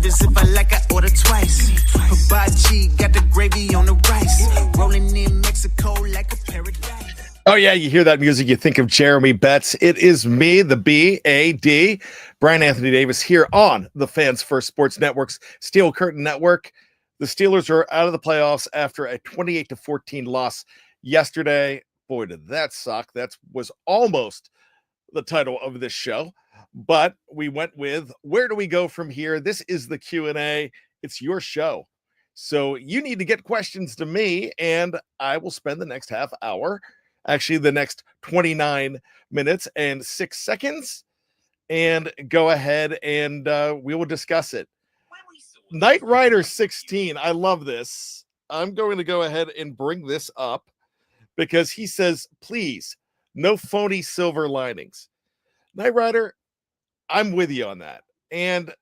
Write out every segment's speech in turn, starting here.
service. If I like, I order twice. Hibachi, got the gravy on the rice. Rolling in Mexico like a paradise. Oh, yeah, you hear that music, you think of Jeremy Betts. It is me, the B.A.D., Bryan Anthony Davis, here on the Fans First Sports Network's Steel Curtain Network. The Steelers are out of the playoffs after a 28-14 loss yesterday. Boy, did that suck. That was almost the title of this show. But we went with, where do we go from here? This is the Q&A. It's your show. So you need to get questions to me, and I will spend the next half hour, actually the next 29 minutes and 6 seconds, and go ahead and we will discuss it. Knight Rider 16, I love this. I'm going to go ahead and bring this up because he says, please, no phony silver linings. Knight Rider, I'm with you on that. And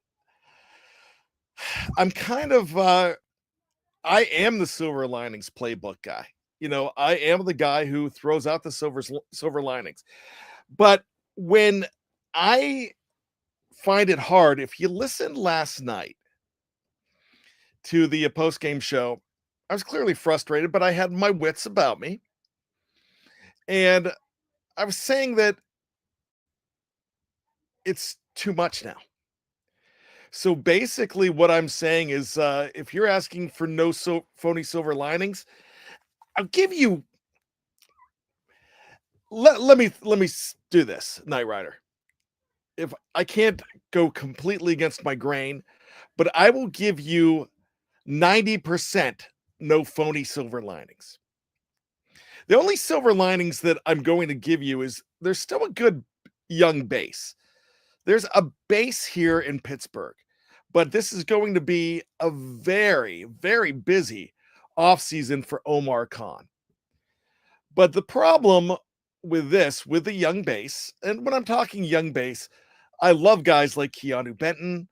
I'm kind of, I am the silver linings playbook guy. You know, I am the guy who throws out the silver linings. But when I find it hard, if you listened last night to the post-game show, I was clearly frustrated, but I had my wits about me. And I was saying that it's too much now. So basically what I'm saying is if you're asking for no phony silver linings, I'll give you, let me do this, Knight Rider. If I can't go completely against my grain, but I will give you 90% no phony silver linings. The only silver linings that I'm going to give you is there's still a good young base. There's a base here in Pittsburgh, but this is going to be a very, very busy offseason for Omar Khan. But the problem with this, with the young base, and when I'm talking young base, I love guys like Keanu Benton.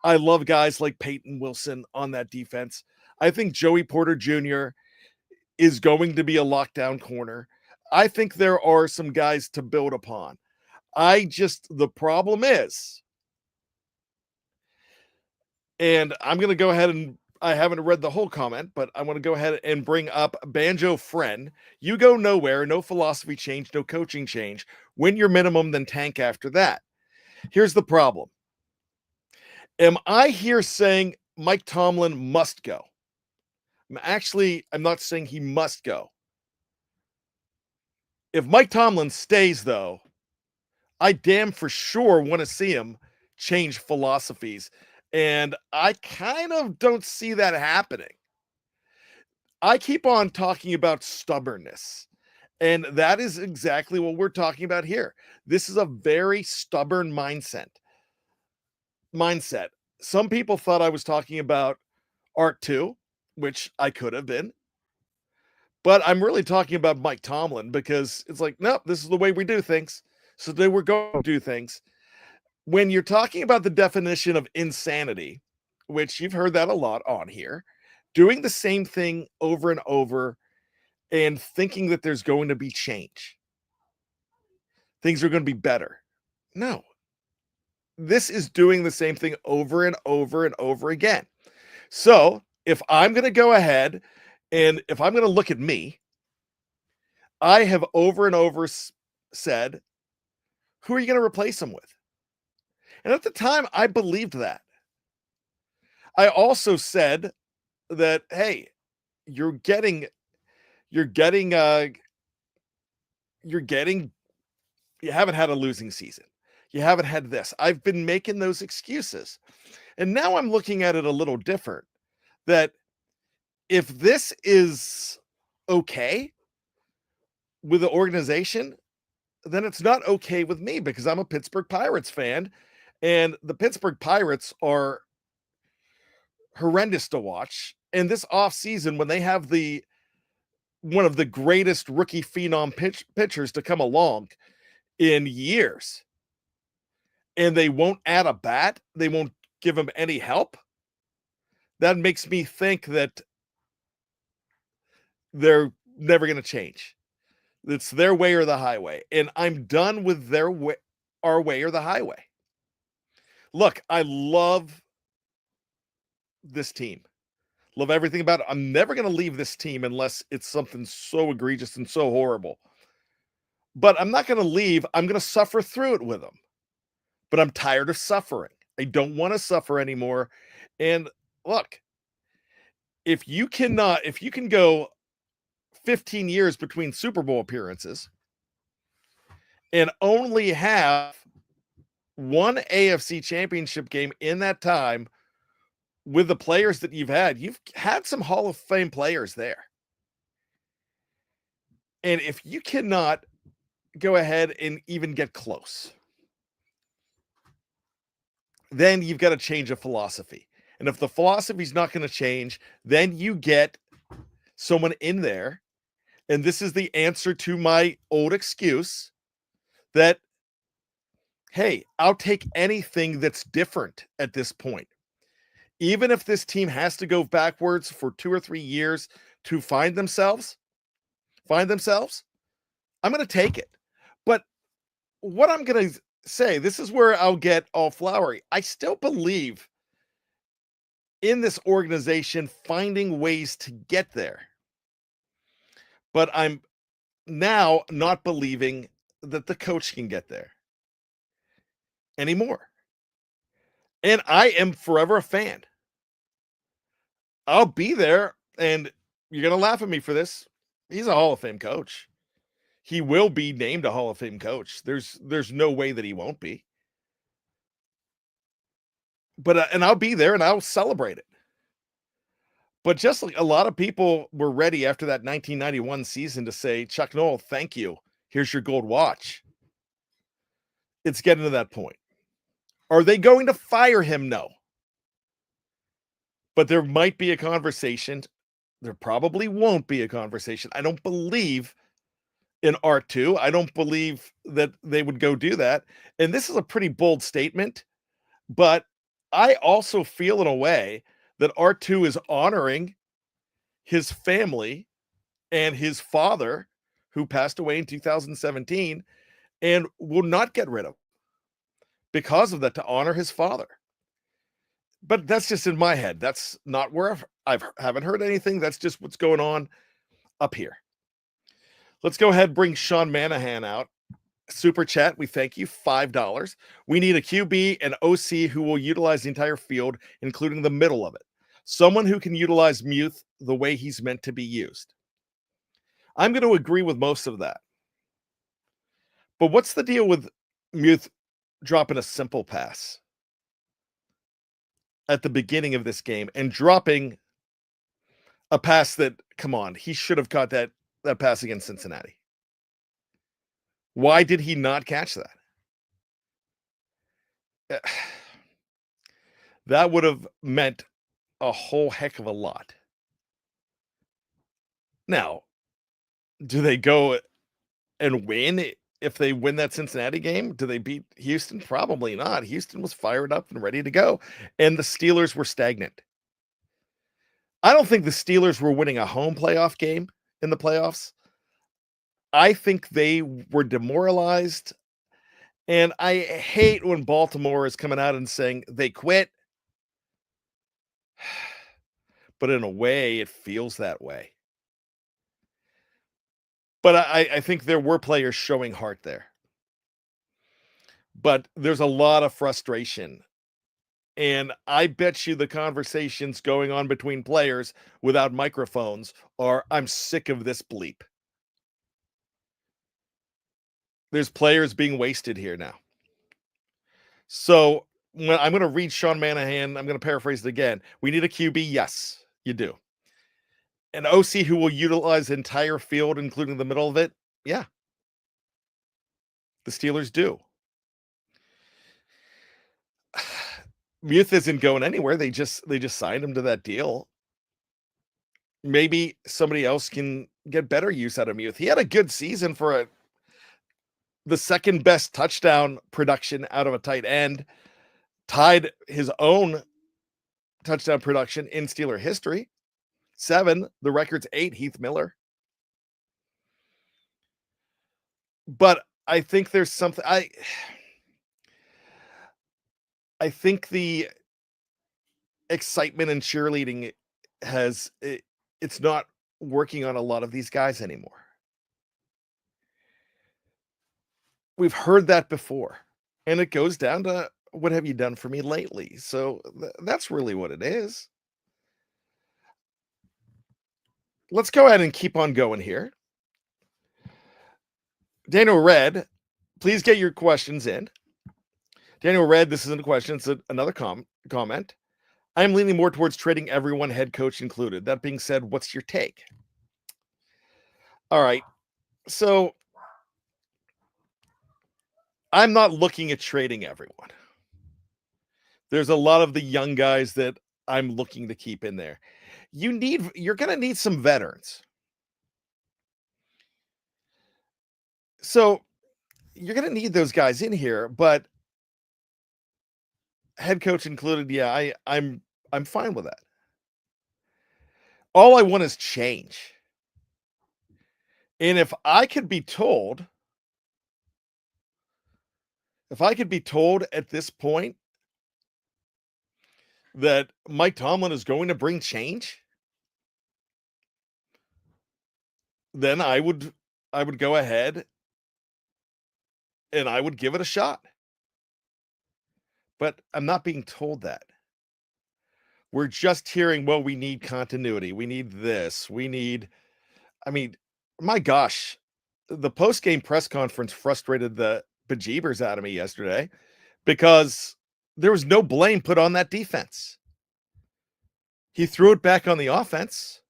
I love guys like Peyton Wilson on that defense. I think Joey Porter Jr. is going to be a lockdown corner. I think there are some guys to build upon. The problem is, and I'm going to go ahead and I haven't read the whole comment, but I want to go ahead and bring up Banjo Friend. You go nowhere, no philosophy change, no coaching change. Win your minimum, then tank after that. Here's the problem. Am I here saying Mike Tomlin must go? I'm not saying he must go. If Mike Tomlin stays, though, I damn for sure want to see him change philosophies. And I kind of don't see that happening. I keep on talking about stubbornness. And that is exactly what we're talking about here. This is a very stubborn mindset. Some people thought I was talking about Art 2, which I could have been. But I'm really talking about Mike Tomlin because it's like, nope, this is the way we do things. So today we're going to do things. When you're talking about the definition of insanity, which you've heard that a lot on here, doing the same thing over and over and thinking that there's going to be change. Things are going to be better. No. This is doing the same thing over and over and over again. So if I'm going to go ahead and if I'm going to look at me, I have over and over said, who are you going to replace him with? And at the time, I believed that. I also said that, hey, you haven't had a losing season. You haven't had this. I've been making those excuses. And now I'm looking at it a little different. That if this is okay with the organization, then it's not okay with me because I'm a Pittsburgh Pirates fan. And the Pittsburgh Pirates are horrendous to watch. And this offseason, when they have one of the greatest rookie phenom pitchers to come along in years, and they won't add a bat, they won't give him any help, that makes me think that they're never going to change. It's their way or the highway. And I'm done with our way or the highway. Look, I love this team. Love everything about it. I'm never going to leave this team unless it's something so egregious and so horrible. But I'm not going to leave. I'm going to suffer through it with them. But I'm tired of suffering. I don't want to suffer anymore. And look, if you can go 15 years between Super Bowl appearances and only have one AFC championship game in that time with the players that you've had some Hall of Fame players there. And if you cannot go ahead and even get close, then you've got to change a philosophy. And if the philosophy is not going to change, then you get someone in there. And this is the answer to my old excuse that, hey, I'll take anything that's different at this point. Even if this team has to go backwards for 2 or 3 years to find themselves, I'm going to take it. But what I'm going to say, this is where I'll get all flowery. I still believe in this organization finding ways to get there. But I'm now not believing that the coach can get there anymore. And I am forever a fan. I'll be there, and you're going to laugh at me for this. He's a Hall of Fame coach. He will be named a Hall of Fame coach. There's no way that he won't be. But and I'll be there and I'll celebrate it. But just like a lot of people were ready after that 1991 season to say, Chuck Noll, thank you. Here's your gold watch. It's getting to that point. Are they going to fire him? No. But there might be a conversation. There probably won't be a conversation. I don't believe in R2. I don't believe that they would go do that. And this is a pretty bold statement, but I also feel in a way that R2 is honoring his family and his father, who passed away in 2017, and will not get rid of because of that, to honor his father. But that's just in my head. That's not where I haven't heard anything. That's just what's going on up here. Let's go ahead and bring Sean Manahan out. Super chat, we thank you, $5. We need a QB and OC who will utilize the entire field, including the middle of it. Someone who can utilize Muth the way he's meant to be used. I'm going to agree with most of that. But what's the deal with Muth dropping a simple pass at the beginning of this game and dropping a pass that, come on, he should have caught that pass against Cincinnati? Why did he not catch that? That would have meant a whole heck of a lot. Now, do they go and win if they win that Cincinnati game? Do they beat Houston? Probably not. Houston was fired up and ready to go, and the Steelers were stagnant. I don't think the Steelers were winning a home playoff game in the playoffs. I think they were demoralized, and I hate when Baltimore is coming out and saying they quit. But in a way, it feels that way. But I think there were players showing heart there. But there's a lot of frustration. And I bet you the conversations going on between players without microphones are, I'm sick of this bleep. There's players being wasted here now. So when I'm going to read Sean Manahan, I'm going to paraphrase it again. We need a QB. Yes, you do. An OC who will utilize the entire field, including the middle of it. Yeah. The Steelers do. Muth isn't going anywhere. They just signed him to that deal. Maybe somebody else can get better use out of Muth. He had a good season for the second best touchdown production out of a tight end, tied his own touchdown production in Steeler history. 7, the record's 8, Heath Miller. But I think there's something I think the excitement and cheerleading it's not working on a lot of these guys anymore. We've heard that before, and it goes down to what have you done for me lately? So that's really what it is. Let's go ahead and keep on going here. Daniel Red, please get your questions in. Daniel Red, this isn't a question, it's another comment. I'm leaning more towards trading everyone, head coach included. That being said, what's your take? All right. So I'm not looking at trading everyone. There's a lot of the young guys that I'm looking to keep in there. You're going to need some veterans. So you're going to need those guys in here, but head coach included, yeah, I'm fine with that. All I want is change. And if I could be told at this point that Mike Tomlin is going to bring change, then I would go ahead and I would give it a shot. But I'm not being told that. We're just hearing, well, we need continuity. We need this. I mean, my gosh, the post-game press conference frustrated the bejeebers out of me yesterday because there was no blame put on that defense. He threw it back on the offense.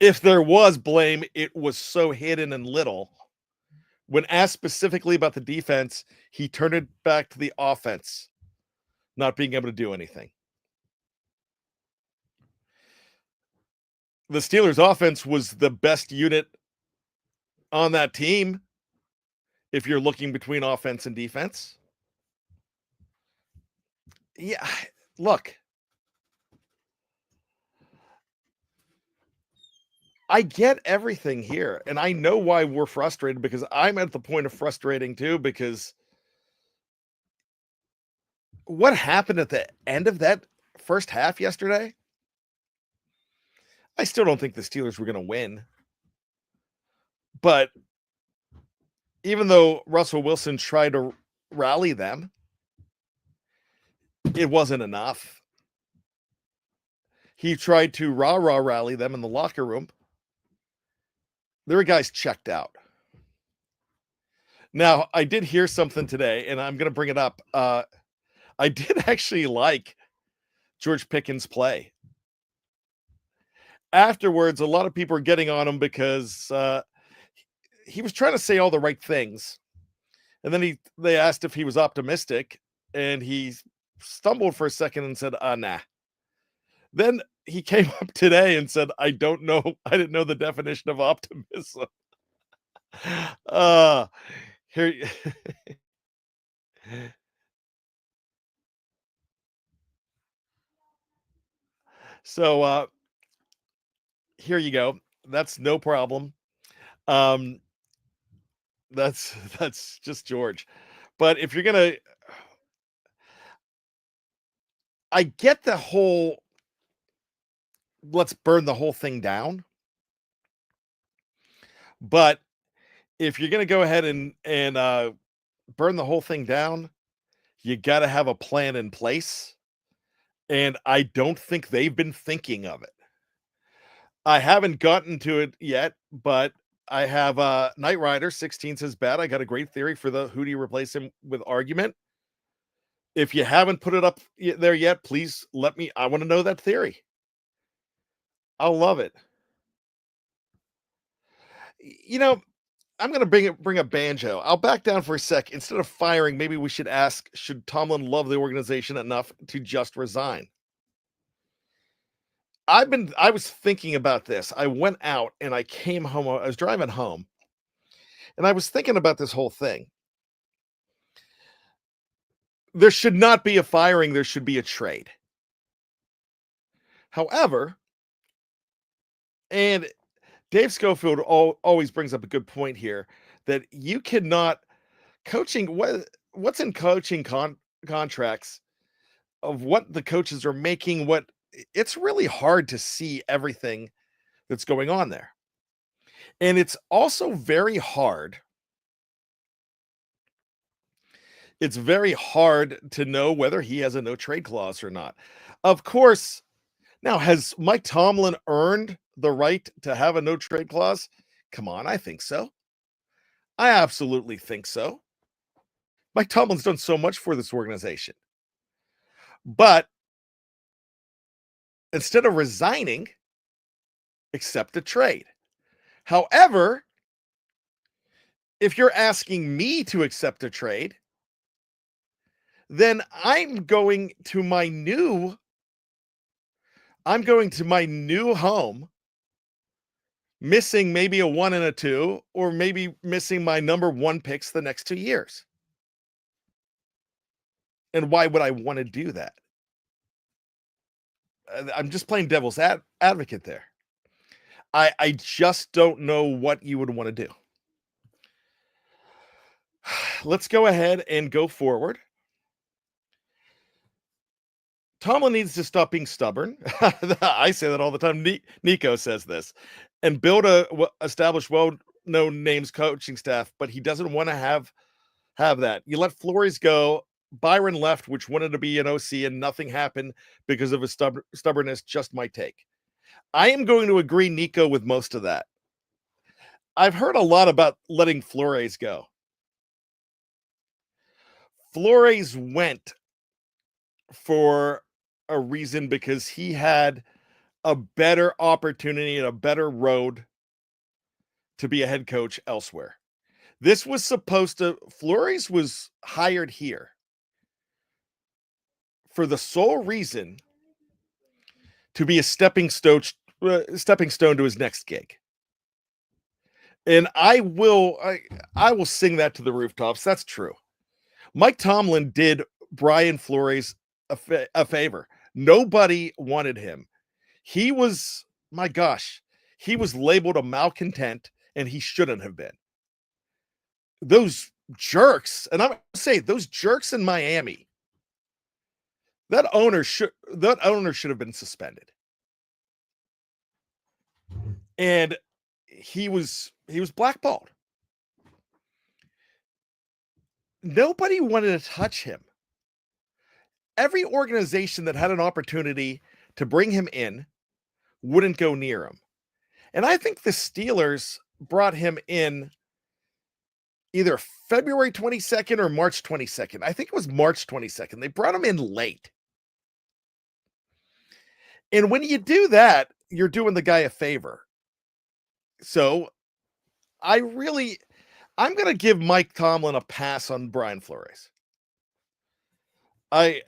If there was blame, it was so hidden and little. When asked specifically about the defense, he turned it back to the offense not being able to do anything. The Steelers' offense was the best unit on that team if you're looking between offense and defense. Yeah, look. I get everything here, and I know why we're frustrated because I'm at the point of frustrating too, because what happened at the end of that first half yesterday, I still don't think the Steelers were going to win. But even though Russell Wilson tried to rally them, it wasn't enough. He tried to rah-rah rally them in the locker room. There were guys checked out. Now, I did hear something today, and I'm going to bring it up. I did actually like George Pickens' play. Afterwards, a lot of people are getting on him because he was trying to say all the right things. And then they asked if he was optimistic, and he stumbled for a second and said, nah. Then he came up today and said, I didn't know the definition of optimism. Here. So here you go. That's no problem. That's just George. But if you're gonna, I get the whole let's burn the whole thing down. But if you're gonna go ahead and burn the whole thing down, you got to have a plan in place. And I don't think they've been thinking of it. I haven't gotten to it yet, but I have Knight Rider 16 says bad. I got a great theory for who do you replace him with argument. If you haven't put it up there yet, please let me. I want to know that theory. I'll love it. You know, I'm going to bring a banjo. I'll back down for a sec. Instead of firing, maybe we should ask, should Tomlin love the organization enough to just resign? I was thinking about this. I went out and I came home. I was driving home and I was thinking about this whole thing. There should not be a firing. There should be a trade. However, and Dave Schofield always brings up a good point here that you cannot what's in coaching contracts of what the coaches are making, it's really hard to see everything that's going on there. And it's also very hard. It's very hard to know whether he has a no trade clause or not. Of course, now has Mike Tomlin earned the right to have a no trade clause? Come on, I think so. I absolutely think so. Mike Tomlin's done so much for this organization. But instead of resigning, accept a trade. However, if you're asking me to accept a trade, then I'm going to my new home, missing maybe a 1 and a 2, or maybe missing my number 1 picks the next 2 years. And why would I want to do that? I'm just playing devil's advocate there. I just don't know what you would want to do. Let's go ahead and go forward. Tomlin needs to stop being stubborn. I say that all the time. Nico says this. And build a established, well-known names coaching staff, but he doesn't want to have that. You let Flores go. Byron left, which wanted to be an OC, and nothing happened because of his stubbornness. Just my take. I am going to agree, Nico, with most of that. I've heard a lot about letting Flores go. Flores went for a reason because he had a better opportunity and a better road to be a head coach elsewhere. Flores was hired here for the sole reason to be a stepping stone to his next gig. And I will sing that to the rooftops. That's true. Mike Tomlin did Brian Flores a favor. Nobody wanted him. He was, my gosh, he was labeled a malcontent, and he shouldn't have been. Those jerks, and I'm going to say those jerks in Miami, that owner should have been suspended. And he was blackballed. Nobody wanted to touch him. Every organization that had an opportunity to bring him in wouldn't go near him. And I think the Steelers brought him in either February 22nd or March 22nd. I think it was March 22nd. They brought him in late. And when you do that, you're doing the guy a favor. So I'm going to give Mike Tomlin a pass on Brian Flores. I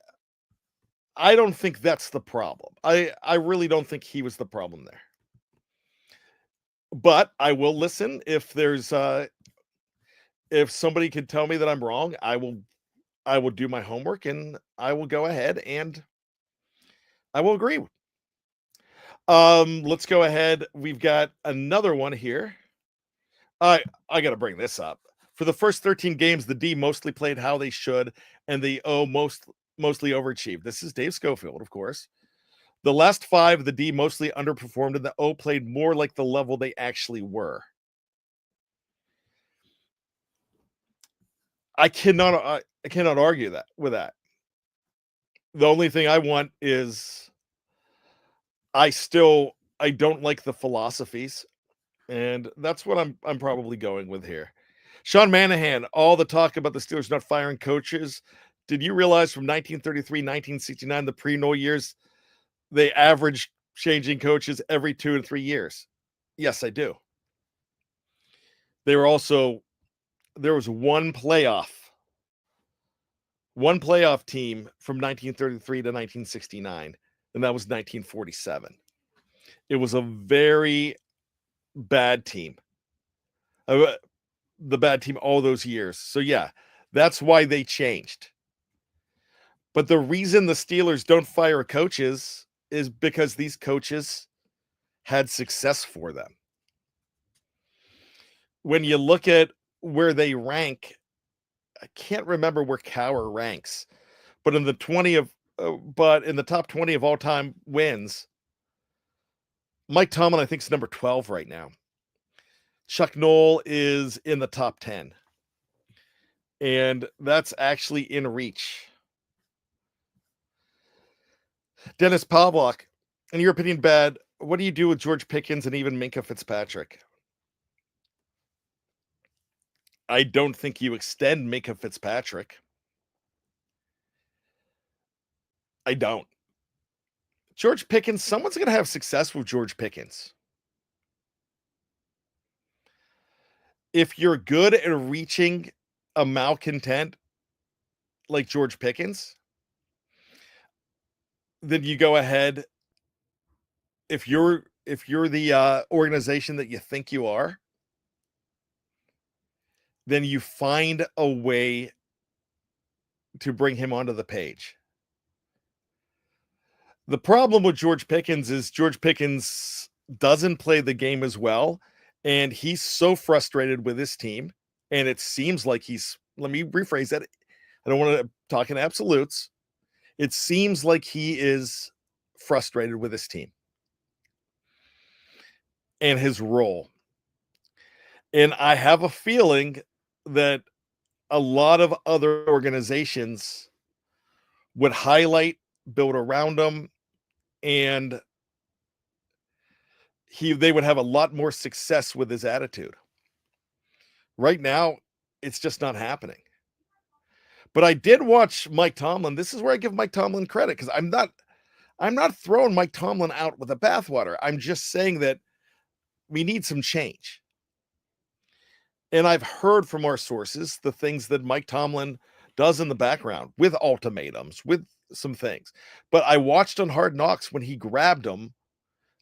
don't think that's the problem. I really don't think he was the problem there. But I will listen if there's if somebody can tell me that I'm wrong. I will do my homework, and I will go ahead and I will agree. Let's go ahead. We've got another one here. I got to bring this up. For the first 13 games, the D mostly played how they should, and the O mostly overachieved. This is Dave Schofield, of course. The last 5, the D mostly underperformed, and the O played more like the level they actually were. I cannot argue that with that. The only thing I want is I don't like the philosophies, and that's what I'm probably going with here. Sean Manahan, all the talk about the Steelers not firing coaches. Did you realize from 1933, 1969, the pre-Noel years, they averaged changing coaches every 2 and 3 years? Yes, I do. There was one playoff team from 1933 to 1969, and that was 1947. It was a very bad team. The bad team all those years. So yeah, that's why they changed. But the reason the Steelers don't fire coaches is because these coaches had success for them. When you look at where they rank, I can't remember where Cowher ranks, but in the 20 but in the top 20 of all time wins, Mike Tomlin, I think, is number 12 right now. Chuck Noll is in the top 10. And that's actually in reach. Dennis Pavlak, in your opinion, Bad, what do you do with George Pickens and even Minkah Fitzpatrick? I don't think you extend Minkah Fitzpatrick. I don't. George Pickens, someone's going to have success with George Pickens. If you're good at reaching a malcontent like George Pickens, then you go ahead. If you're the organization that you think you are, then you find a way to bring him onto the page. The problem with George Pickens is George Pickens doesn't play the game as well, and he's so frustrated with his team, and it seems like let me rephrase that. I don't want to talk in absolutes. It seems like he is frustrated with his team and his role. And I have a feeling that a lot of other organizations would highlight, build around him, and they would have a lot more success with his attitude. Right now, it's just not happening. But I did watch Mike Tomlin. This is where I give Mike Tomlin credit, because I'm not throwing Mike Tomlin out with the bathwater. I'm just saying that we need some change. And I've heard from our sources the things that Mike Tomlin does in the background with ultimatums, with some things. But I watched on Hard Knocks when he grabbed him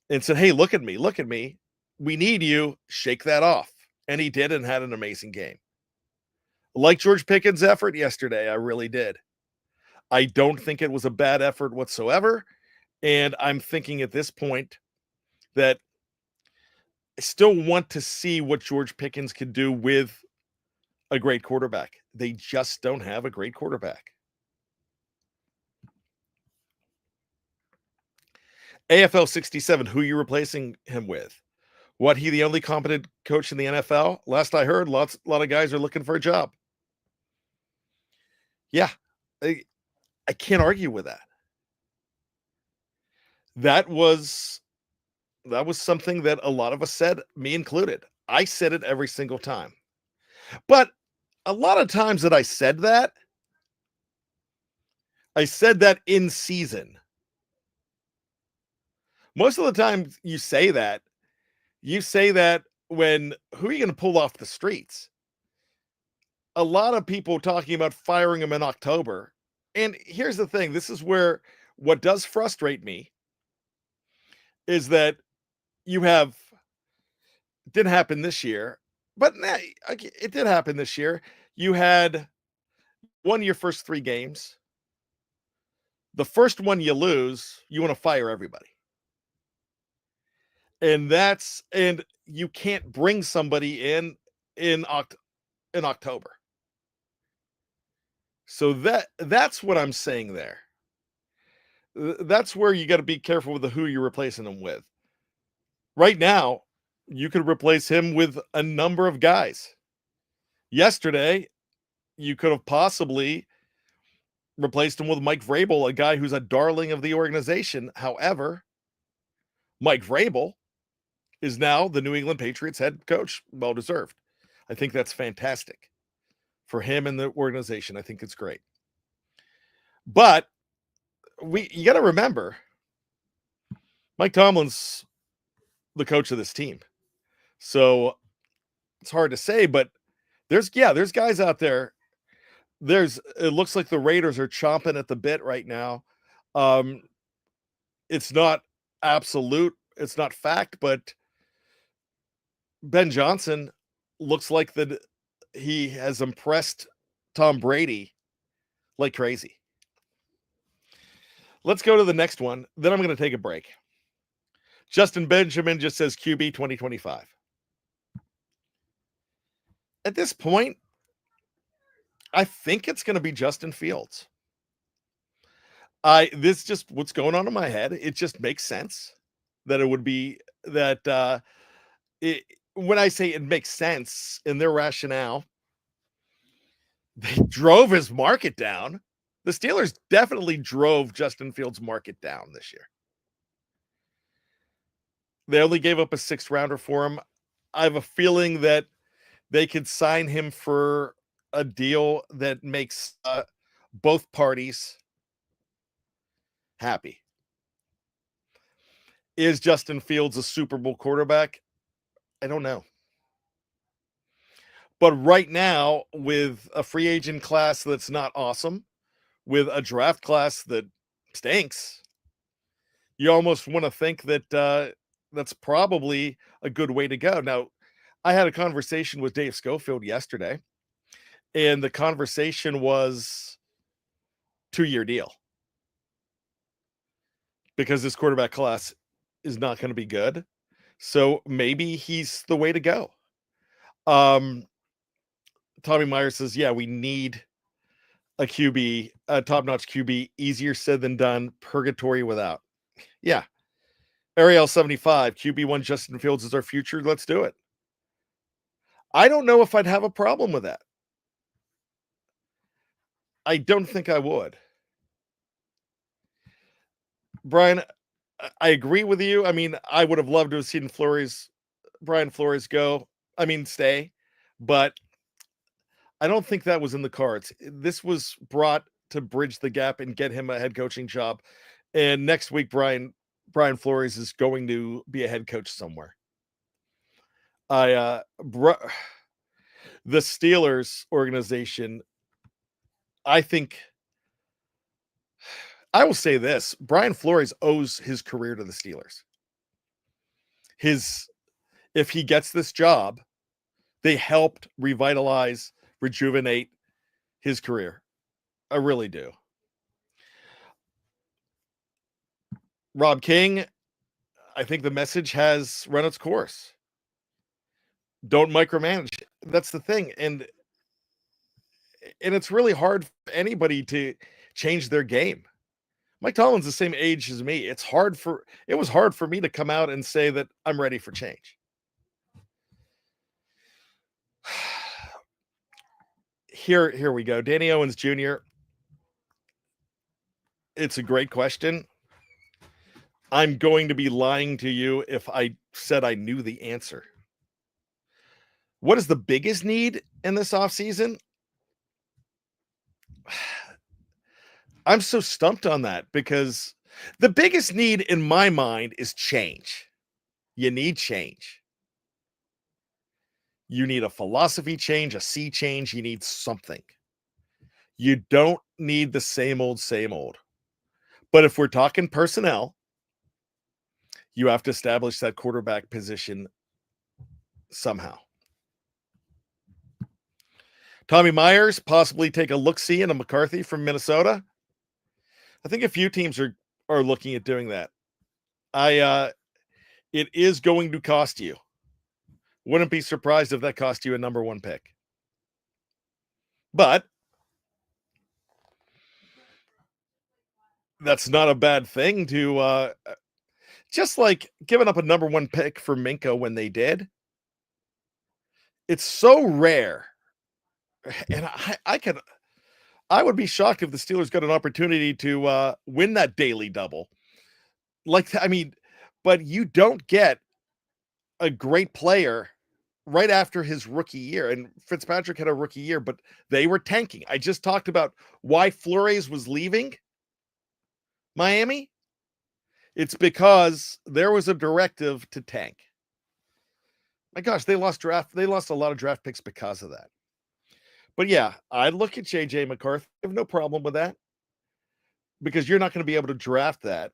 and said, "Hey, look at me. We need you. Shake that off." And he did, and had an amazing game. Like George Pickens' effort yesterday, I really did. I don't think it was a bad effort whatsoever. And I'm thinking at this point that I still want to see what George Pickens can do with a great quarterback. They just don't have a great quarterback. AFL 67, who are you replacing him with? What, he the only competent coach in the NFL? Last I heard, a lot of guys are looking for a job. Yeah, I can't argue with that. That was something that a lot of us said, me included. I said it every single time. But a lot of times that I said that in season. Most of the time you say that when, who are you going to pull off the streets? A lot of people talking about firing him in October. And here's the thing. This is where what does frustrate me is that it didn't happen this year, but it did happen this year. You had won your first 3 games. The first one you lose, you want to fire everybody. And you can't bring somebody in October. So that's what I'm saying there. That's where you got to be careful with who you're replacing them with. Right now, you could replace him with a number of guys. Yesterday, you could have possibly replaced him with Mike Vrabel, a guy who's a darling of the organization. However, Mike Vrabel is now the New England Patriots head coach. Well deserved. I think that's fantastic for him and the organization. I think it's great. But you got to remember, Mike Tomlin's the coach of this team. So it's hard to say, but there's guys out there. It looks like the Raiders are chomping at the bit right now. It's not absolute, it's not fact, but Ben Johnson looks like he has impressed Tom Brady like crazy. Let's go to the next one. Then I'm going to take a break. Justin Benjamin just says QB 2025. At this point, I think it's going to be Justin Fields. This just what's going on in my head. It just makes sense that it would be that it, when I say it makes sense in their rationale, they drove his market down. The Steelers definitely drove Justin Fields' market down this year. They only gave up a 6th rounder for him. I have a feeling that they could sign him for a deal that makes both parties happy. Is Justin Fields a Super Bowl quarterback? I don't know. But right now, with a free agent class that's not awesome, with a draft class that stinks, you almost want to think that that's probably a good way to go. Now, I had a conversation with Dave Schofield yesterday, and the conversation was 2-year deal because this quarterback class is not going to be good. So maybe he's the way to go. Tommy Myers says, yeah, we need a QB, a top-notch QB, easier said than done, purgatory without. Yeah. Ariel 75, QB1 Justin Fields is our future. Let's do it. I don't know if I'd have a problem with that. I don't think I would. Brian, I agree with you. I mean, I would have loved to have seen Brian Flores stay, but I don't think that was in the cards. This was brought to bridge the gap and get him a head coaching job. And next week, Brian Flores is going to be a head coach somewhere. The Steelers organization, I think, I will say this: Brian Flores owes his career to the Steelers. If he gets this job, they helped revitalize, rejuvenate his career. I really do. Rob King, I think the message has run its course. Don't micromanage. That's the thing. And it's really hard for anybody to change their game. Mike Tomlin's the same age as me. It was hard for me to come out and say that I'm ready for change. Here we go. Danny Owens Jr. It's a great question. I'm going to be lying to you if I said I knew the answer. What is the biggest need in this offseason? I'm so stumped on that because the biggest need in my mind is change. You need change. You need a philosophy change, a sea change. You need something. You don't need the same old, same old. But if we're talking personnel, you have to establish that quarterback position somehow. Tommy Myers, possibly take a look-see in a McCarthy from Minnesota. I think a few teams are looking at doing that. It is going to cost you. Wouldn't be surprised if that cost you a number 1 pick. But that's not a bad thing to just like giving up a number 1 pick for Minkah when they did. It's so rare. And I would be shocked if the Steelers got an opportunity to win that daily double. But you don't get a great player right after his rookie year. And Fitzpatrick had a rookie year, but they were tanking. I just talked about why Flores was leaving Miami. It's because there was a directive to tank. My gosh, they lost a lot of draft picks because of that. But yeah, I'd look at JJ McCarthy. I have no problem with that because you're not going to be able to draft that.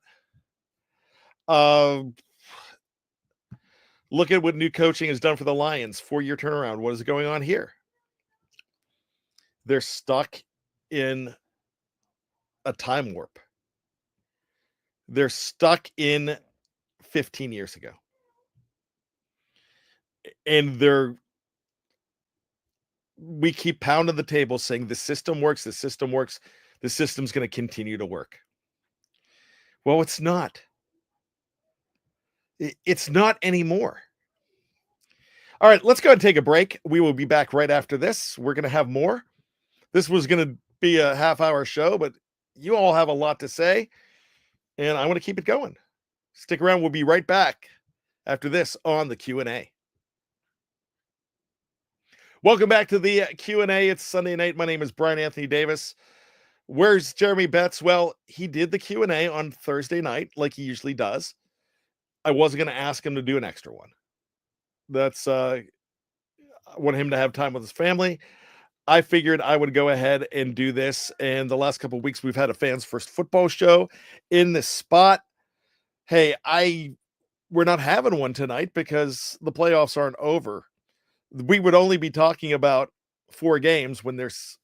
Look at what new coaching has done for the Lions. 4-year turnaround. What is going on here? They're stuck in a time warp. They're stuck in 15 years ago. And we keep pounding the table saying the system works, the system's going to continue to work. Well, it's not. It's not anymore. All right, let's go ahead and take a break. We will be back right after this. We're going to have more. This was going to be a half-hour show, but you all have a lot to say, and I want to keep it going. Stick around. We'll be right back after this on the Q&A. Welcome back to the Q&A. It's Sunday night. My name is Bryan Anthony Davis. Where's Jeremy Betts? Well, he did the Q&A on Thursday night like he usually does. I wasn't going to ask him to do an extra one. That's I want him to have time with his family. I figured I would go ahead and do this. And the last couple of weeks, we've had a fans first football show in this spot. Hey, we're not having one tonight because the playoffs aren't over. We would only be talking about 4 games when there's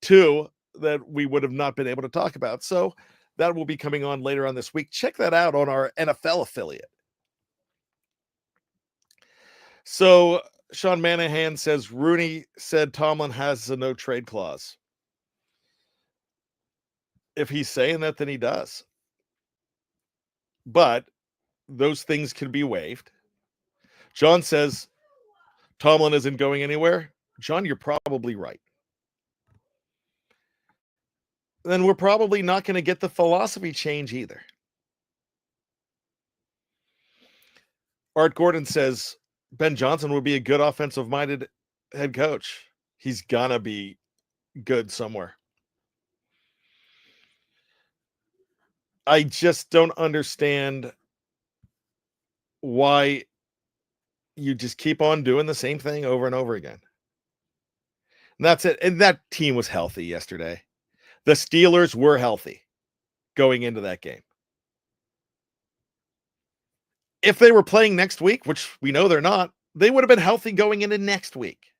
2 that we would have not been able to talk about. So that will be coming on later on this week. Check that out on our NFL affiliate. So Sean Manahan says Rooney said Tomlin has a no trade clause. If he's saying that, then he does. But those things can be waived. John says Tomlin isn't going anywhere. John, you're probably right. Then we're probably not going to get the philosophy change either. Art Gordon says Ben Johnson would be a good offensive-minded head coach. He's going to be good somewhere. I just don't understand why you just keep on doing the same thing over and over again. And that's it. And that team was healthy yesterday. The Steelers were healthy going into that game. If they were playing next week, which we know they're not, they would have been healthy going into next week.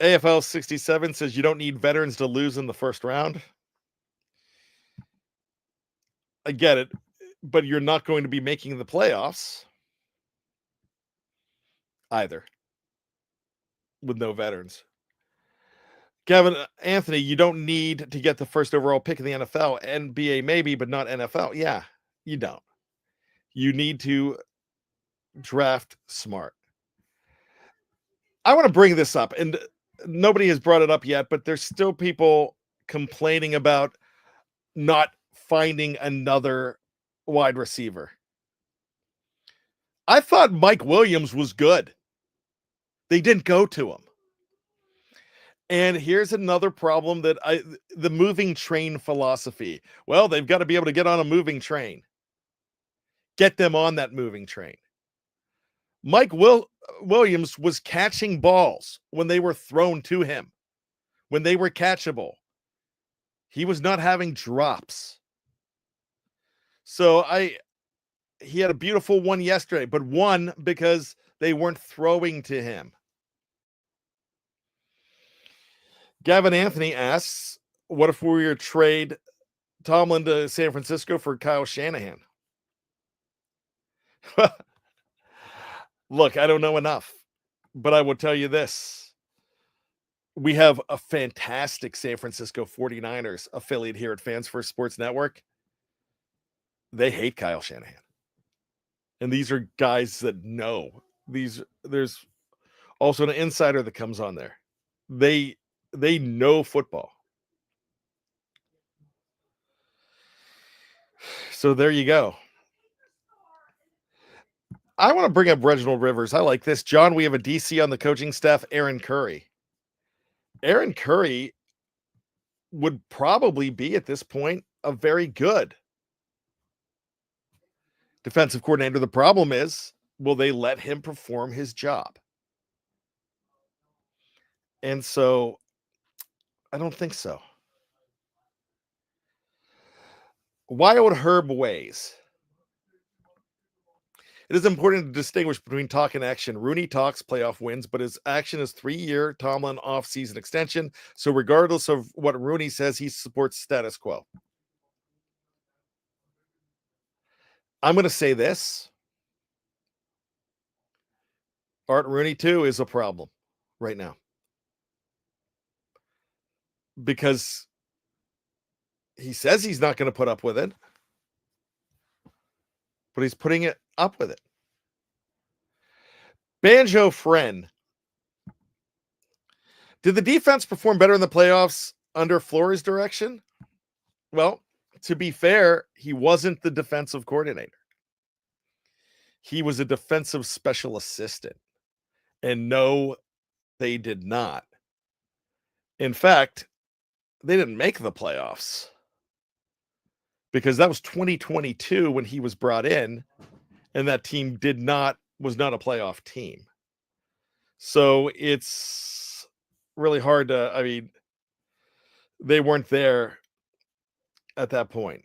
AFL 67 says you don't need veterans to lose in the first round. I get it, but you're not going to be making the playoffs either with no veterans. Kevin Anthony, you don't need to get the first overall pick in the NFL. NBA maybe, but not NFL. Yeah, you don't. You need to draft smart. I want to bring this up, and nobody has brought it up yet, but there's still people complaining about not finding another wide receiver. I thought Mike Williams was good. They didn't go to him. And here's another problem that the moving train philosophy. Well, they've got to be able to get on a moving train. Get them on that moving train. Mike Williams was catching balls when they were thrown to him, when they were catchable. He was not having drops. So he had a beautiful one yesterday, but one because they weren't throwing to him. Gavin Anthony asks, what if we were to trade Tomlin to San Francisco for Kyle Shanahan? Look, I don't know enough, but I will tell you this. We have a fantastic San Francisco 49ers affiliate here at Fans First Sports Network. They hate Kyle Shanahan. And these are guys that know. There's also an insider that comes on there. They know football. So there you go. I want to bring up Reginald Rivers. I like this. John, we have a DC on the coaching staff, Aaron Curry. Aaron Curry would probably be at this point a very good defensive coordinator. The problem is, will they let him perform his job? And so I don't think so. Why would Herb Ways? It is important to distinguish between talk and action. Rooney talks playoff wins, but his action is 3-year Tomlin off-season extension. So regardless of what Rooney says, he supports status quo. I'm going to say this. Art Rooney, too, is a problem right now. because he says he's not going to put up with it, but he's putting it up with it. Banjo Friend. Did the defense perform better in the playoffs under Flores' direction? Well, to be fair, he wasn't the defensive coordinator. He was a defensive special assistant. And no, they did not. In fact, they didn't make the playoffs because that was 2022 when he was brought in, and that team was not a playoff team. So it's really hard to, they weren't there at that point.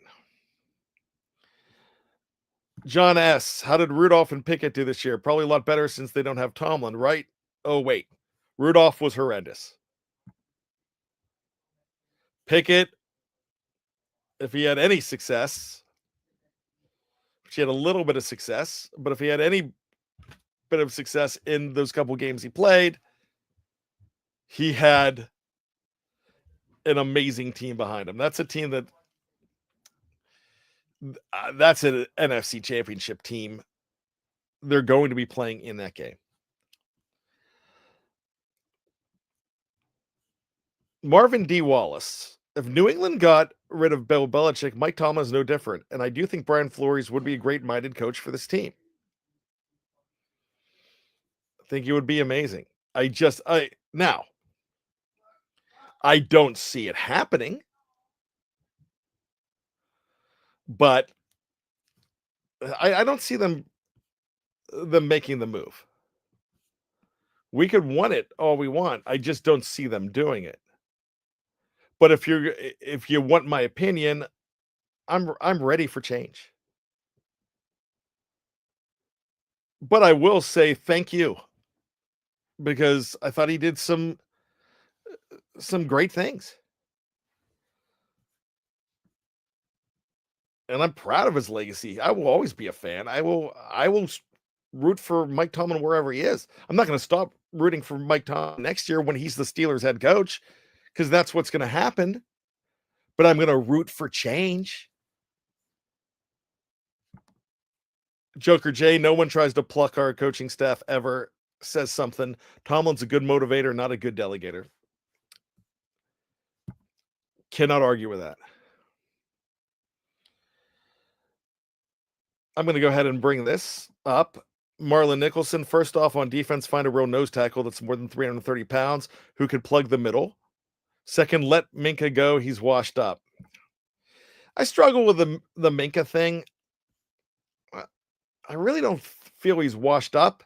John S., how did Rudolph and Pickett do this year? Probably a lot better since they don't have Tomlin, right? Oh, wait. Rudolph was horrendous. Pickett, if he had any success, she had a little bit of success, but if he had any bit of success in those couple games he played, he had an amazing team behind him. That's a team that's an NFC championship team. They're going to be playing in that game. Marvin D. Wallace. If New England got rid of Bill Belichick, Mike Tomlin is no different. And I do think Brian Flores would be a great-minded coach for this team. I think he would be amazing. Now, I don't see it happening. But I don't see them making the move. We could want it all we want. I just don't see them doing it. But if you want my opinion, I'm ready for change. But I will say thank you, because I thought he did some great things. And I'm proud of his legacy. I will always be a fan. I will root for Mike Tomlin wherever he is. I'm not going to stop rooting for Mike Tomlin next year when he's the Steelers head coach, because that's what's going to happen. But I'm going to root for change. Joker J, no one tries to pluck our coaching staff ever, says something. Tomlin's a good motivator, not a good delegator. Cannot argue with that. I'm going to go ahead and bring this up. Marlon Nicholson, first off, on defense, find a real nose tackle that's more than 330 pounds who could plug the middle. Second, let Minkah go. He's washed up. I struggle with the Minkah thing. I really don't feel he's washed up.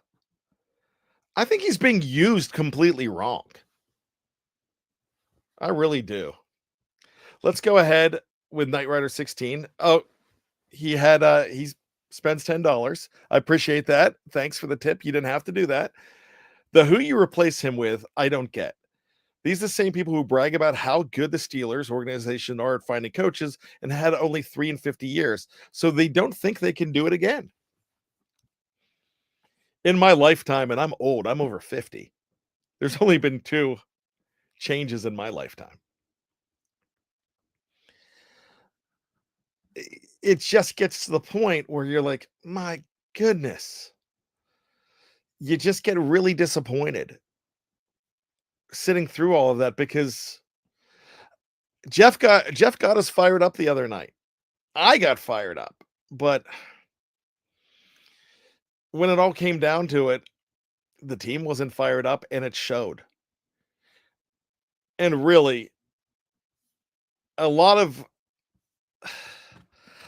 I think he's being used completely wrong. I really do. Let's go ahead with Knight Rider 16. Oh, he spends $10. I appreciate that. Thanks for the tip. You didn't have to do that. The who you replace him with, I don't get. These are the same people who brag about how good the Steelers organization are at finding coaches and had only 3 in 50 years. So they don't think they can do it again. In my lifetime, and I'm old, I'm over 50. There's only been 2 changes in my lifetime. It just gets to the point where you're like, my goodness. You just get really disappointed sitting through all of that, because Jeff got us fired up the other night. I got fired up, but when it all came down to it, the team wasn't fired up, and it showed. And really, a lot of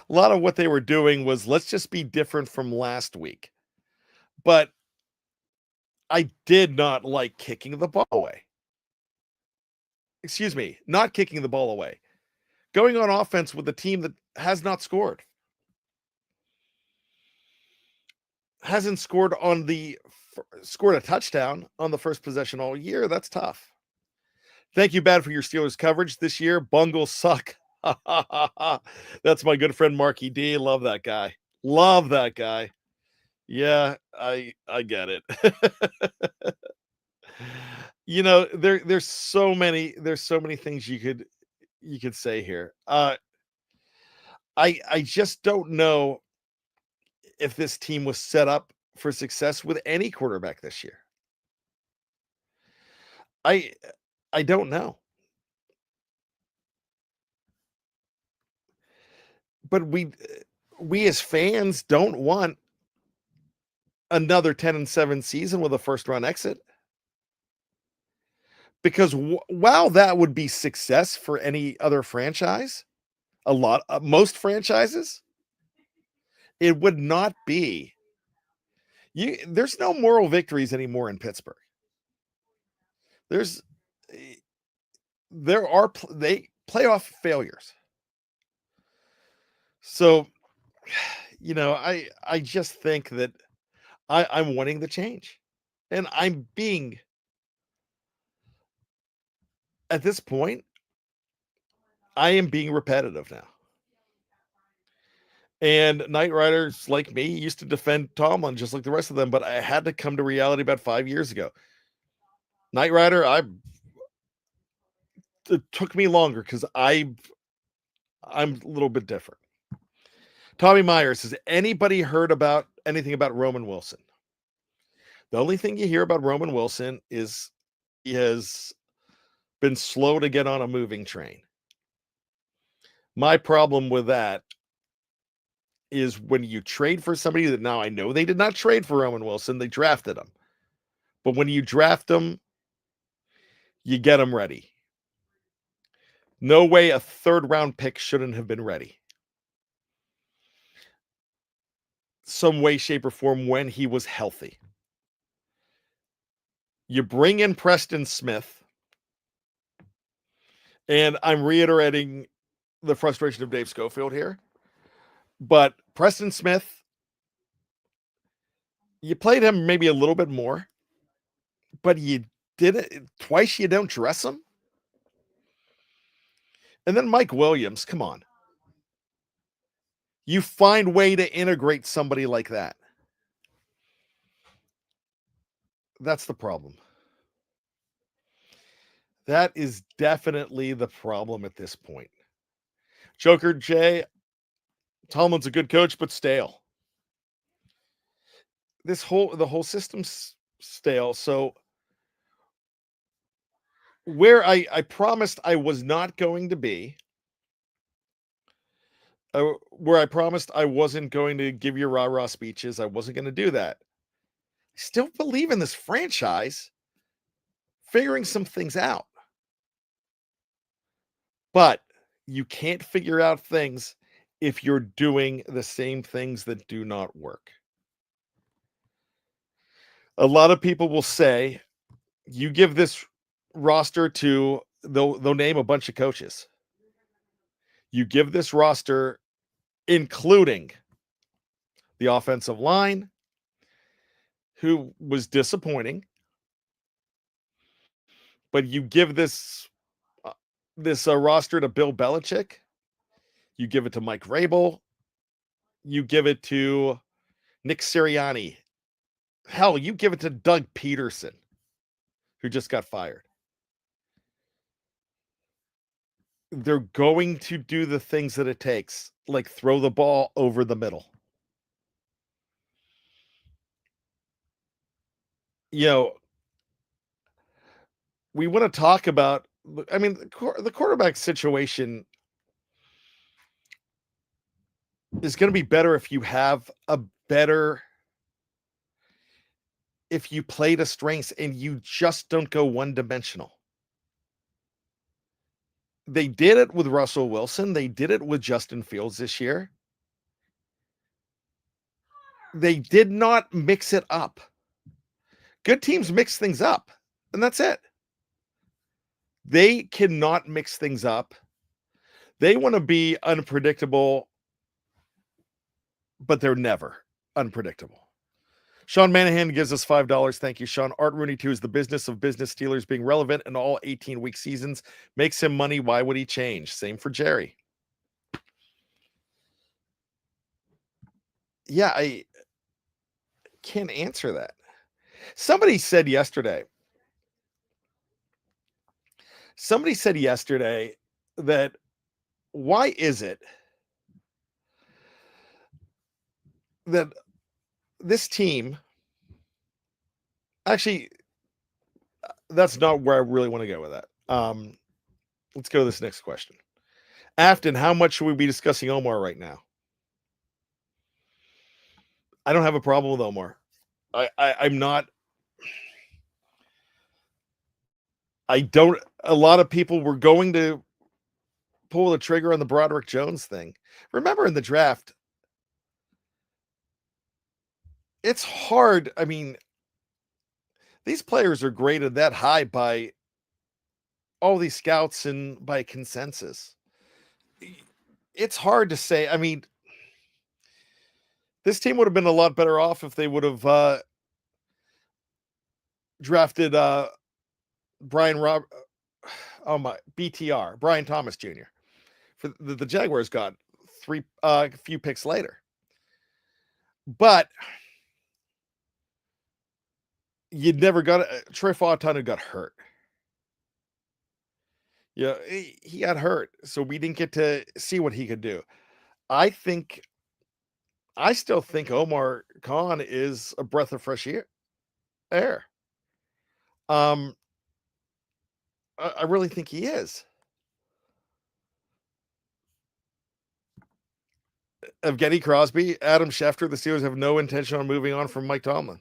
what they were doing was, let's just be different from last week. But I did not like kicking the ball away. Excuse me, not kicking the ball away. Going on offense with a team that has not scored. Hasn't scored scored a touchdown on the first possession all year. That's tough. Thank you, Bad, for your Steelers coverage this year. Bungles suck. That's my good friend Marky D. Love that guy. Love that guy. Yeah, I get it. there's so many things you could say here. I just don't know if this team was set up for success with any quarterback this year. I I don't know. But we as fans don't want another 10-7 season with a first round exit. Because while that would be success for any other franchise, most franchises, it would not be. There's no moral victories anymore in Pittsburgh. There's there are they playoff failures. So, I just think that I'm wanting the change, and I'm being at this point. I am being repetitive now. And Knight Riders like me used to defend Tomlin just like the rest of them, but I had to come to reality about 5 years ago. Knight Rider, it took me longer because I'm a little bit different. Tommy Myers, has anybody heard about anything about Roman Wilson? The only thing you hear about Roman Wilson is he has been slow to get on a moving train. My problem with that is when you trade for somebody that now I know they did not trade for Roman Wilson, they drafted him. But when you draft him, you get him ready. No way a third round pick shouldn't have been ready. Some way, shape, or form when he was healthy. You bring in Preston Smith, and I'm reiterating the frustration of Dave Schofield here. But Preston Smith, you played him maybe a little bit more, but you did it twice. You don't dress him. And then Mike Williams, come on. You find way to integrate somebody like that. That's the problem. That is definitely the problem at this point. Joker Jay, Tomlin's a good coach, but stale. The whole system's stale. So where I promised I was not going to be, where I promised I wasn't going to give you rah-rah speeches, I wasn't going to do that. I still believe in this franchise figuring some things out. But you can't figure out things if you're doing the same things that do not work. A lot of people will say, you give this roster to, they'll name a bunch of coaches. You give this roster, including the offensive line, who was disappointing, but you give this roster to Bill Belichick, you give it to Mike Vrabel, you give it to Nick Sirianni. Hell, you give it to Doug Peterson, who just got fired. They're going to do the things that it takes, like throw the ball over the middle. We want to talk about, the quarterback situation is going to be better if you have if you play to strengths and you just don't go one-dimensional. They did it with Russell Wilson. They did it with Justin Fields this year. They did not mix it up. Good teams mix things up, and that's it. They cannot mix things up. They want to be unpredictable, but they're never unpredictable. Sean Manahan gives us $5. Thank you, Sean. Art Rooney 2 is the business of business. Steelers being relevant in all 18-week seasons makes him money. Why would he change? Same for Jerry. Yeah, I can't answer that. Somebody said yesterday, Somebody said yesterday that why is it that this team actually that's not where I really want to go with that. Let's go to this next question. Afton, how much should we be discussing Omar right now? I don't have a problem with Omar. I'm not. I don't. A lot of people were going to pull the trigger on the Broderick Jones thing. Remember in the draft, it's hard. I mean, these players are graded that high by all these scouts and by consensus. It's hard to say. I mean, this team would have been a lot better off if they would have drafted Brian Rob. Oh my, BTR, Brian Thomas Jr. For the Jaguars got a few picks later. But you never got Troy Fautanu got hurt. Yeah, he got hurt, so we didn't get to see what he could do. I still think Omar Khan is a breath of fresh air. I really think he is. Evgeny Crosby, Adam Schefter, the Steelers have no intention on moving on from Mike Tomlin.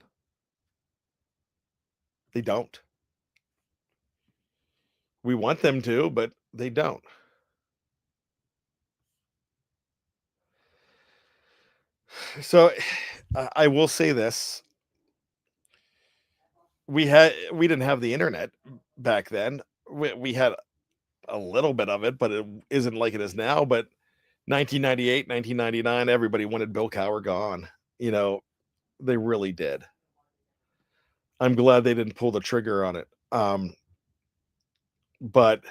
They don't. We want them to, but they don't. So I will say this. We didn't have the internet back then. We had a little bit of it, but it isn't like it is now. But 1998, 1999, everybody wanted Bill Cowher gone. You know, they really did. I'm glad they didn't pull the trigger on it. But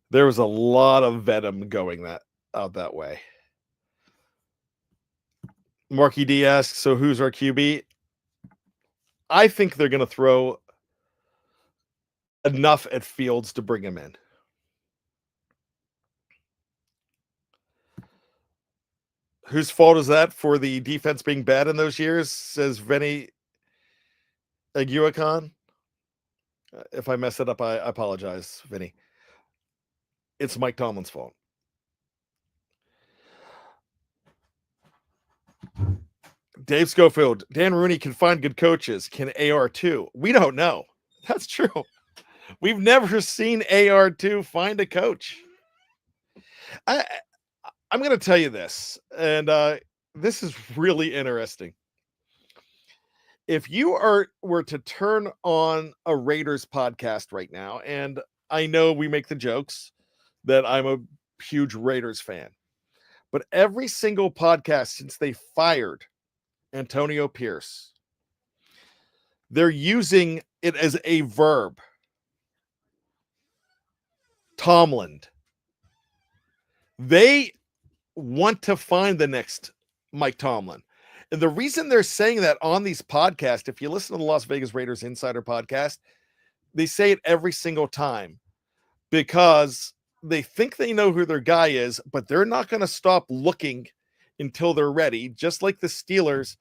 there was a lot of venom going out that way. Marky D asks, so who's our QB? I think they're going to throw enough at Fields to bring him in. Whose fault is that for the defense being bad in those years, says Vinny Aguiacon? If I mess it up, I apologize, Vinny. It's Mike Tomlin's fault. Dave Schofield, Dan Rooney can find good coaches. Can AR2? We don't know. That's true. We've never seen AR2 find a coach. I'm going to tell you this, and this is really interesting. If you were to turn on a Raiders podcast right now, and I know we make the jokes that I'm a huge Raiders fan, but every single podcast since they fired Antonio Pierce, they're using it as a verb. Tomlin. They want to find the next Mike Tomlin. And the reason they're saying that on these podcasts, if you listen to the Las Vegas Raiders Insider podcast, they say it every single time because they think they know who their guy is, but they're not going to stop looking until they're ready. Just like the Steelers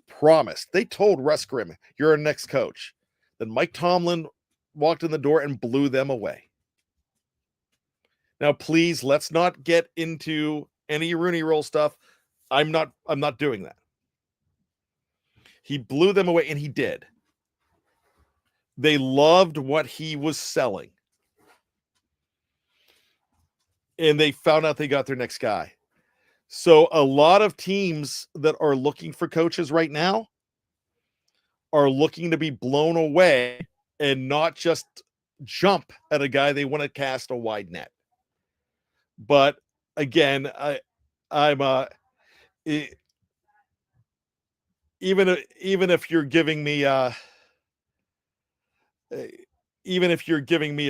promised. They told Russ Grimm, you're our next coach. Then Mike Tomlin walked in the door and blew them away. Now, please, let's not get into any Rooney Rule stuff. I'm not doing that. He blew them away, and he did. They loved what he was selling. And they found out they got their next guy. So a lot of teams that are looking for coaches right now are looking to be blown away and not just jump at a guy they want to cast a wide net. But again, even if you're giving me a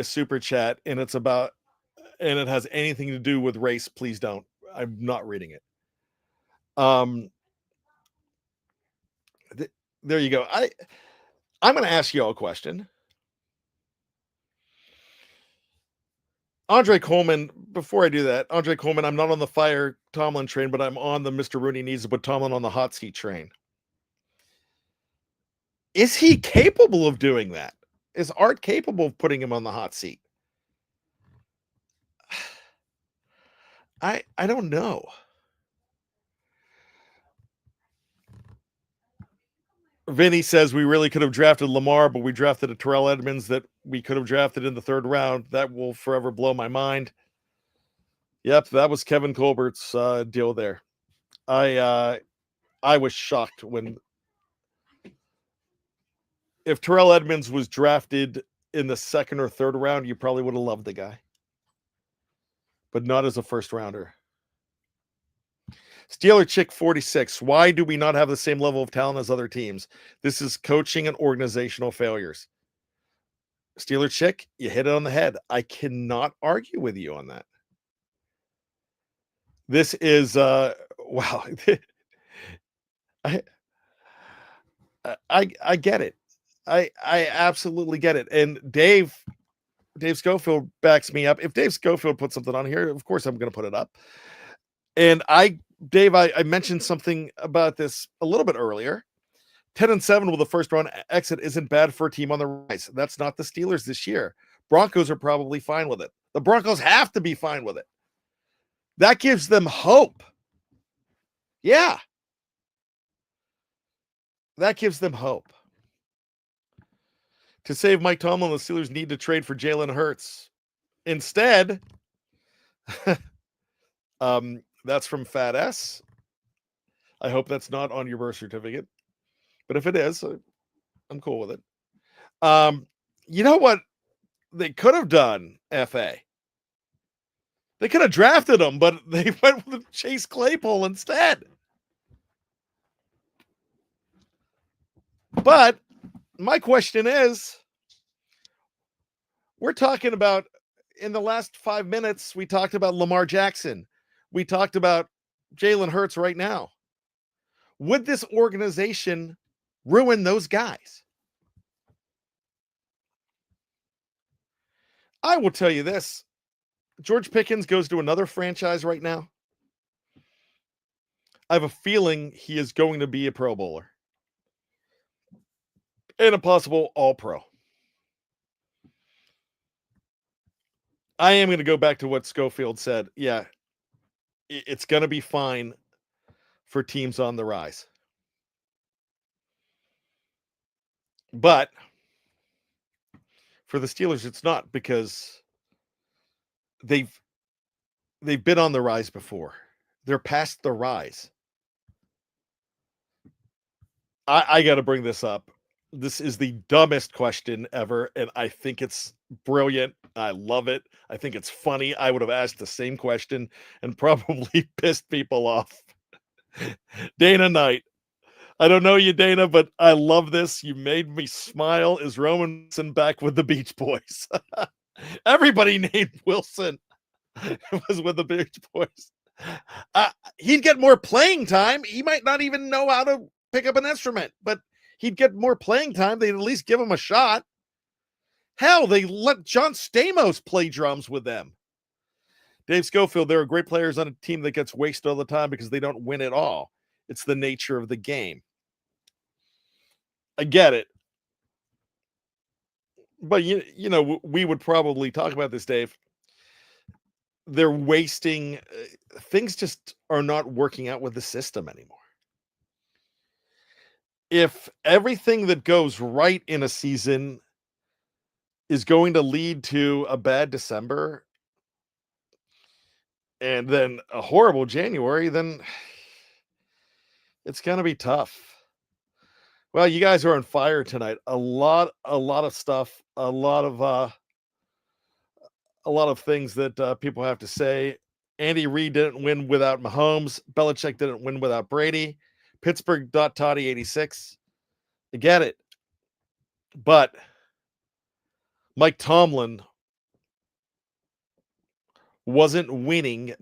super chat and it has anything to do with race, please don't. I'm not reading it. There you go. I'm going to ask you all a question. Andre Coleman, before I do that, Andre Coleman, I'm not on the fire Tomlin train, but I'm on the Mr. Rooney needs to put Tomlin on the hot seat train. Is he capable of doing that? Is Art capable of putting him on the hot seat? I don't know. Vinny says we really could have drafted Lamar, but we drafted a Terrell Edmonds that we could have drafted in the third round. That will forever blow my mind. Yep, that was Kevin Colbert's deal there. I was shocked when if Terrell Edmonds was drafted in the second or third round, you probably would have loved the guy, but not as a first rounder. Steeler Chick 46. Why do we not have the same level of talent as other teams? This is coaching and organizational failures. Steeler Chick, you hit it on the head. I cannot argue with you on that. This is wow. I get it. I absolutely get it. And Dave Schofield backs me up. If Dave Schofield puts something on here, of course I'm going to put it up. And Dave, I mentioned something about this a little bit earlier. 10-7 with a first round exit isn't bad for a team on the rise. That's not the Steelers this year. Broncos are probably fine with it. The Broncos have to be fine with it. That gives them hope. Yeah. That gives them hope. To save Mike Tomlin, the Steelers need to trade for Jalen Hurts. Instead, that's from Fat S. I hope that's not on your birth certificate. But if it is, I'm cool with it. You know what they could have done, FA? They could have drafted him, but they went with Chase Claypool instead. But my question is, we're talking about, in the last 5 minutes, we talked about Lamar Jackson. We talked about Jalen Hurts right now. Would this organization ruin those guys? I will tell you this. George Pickens goes to another franchise right now. I have a feeling he is going to be a Pro Bowler and a possible All-Pro. I am going to go back to what Schofield said. Yeah, it's going to be fine for teams on the rise. But for the Steelers, it's not, because they've been on the rise before. They're past the rise. I got to bring this up. This is the dumbest question ever, and I think it's brilliant. I love it. I think it's funny. I would have asked the same question and probably pissed people off. Dana Knight. I don't know you, Dana, but I love this. You made me smile. Is Roman Wilson back with the Beach Boys? Everybody named Wilson was with the Beach Boys. He'd get more playing time. He might not even know how to pick up an instrument, but he'd get more playing time. They'd at least give him a shot. Hell, they let John Stamos play drums with them. Dave Schofield, there are great players on a team that gets wasted all the time because they don't win at all. It's the nature of the game. I get it. But, you know, we would probably talk about this, Dave. They're wasting. Things just are not working out with the system anymore. If everything that goes right in a season is going to lead to a bad December and then a horrible January, then it's going to be tough. Well, you guys are on fire tonight. A lot of stuff, a lot of things that people have to say. Andy Reid didn't win without Mahomes. Belichick didn't win without Brady. Pittsburgh.Toddy 86. I get it. But Mike Tomlin wasn't winning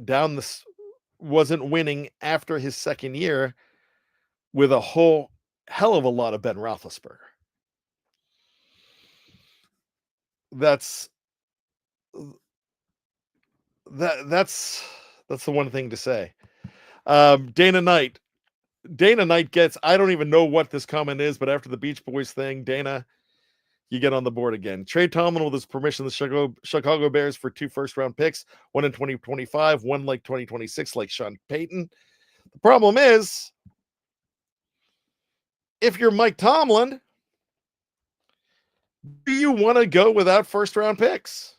after his second year with a whole hell of a lot of Ben Roethlisberger. That's That's the one thing to say. Dana Knight. Dana Knight gets, I don't even know what this comment is, but after the Beach Boys thing, Dana, you get on the board again. Trade Tomlin with his permission, the Chicago Bears for 2 first-round picks, one in 2025, one like 2026, like Sean Payton. The problem is, if you're Mike Tomlin, do you want to go without first-round picks?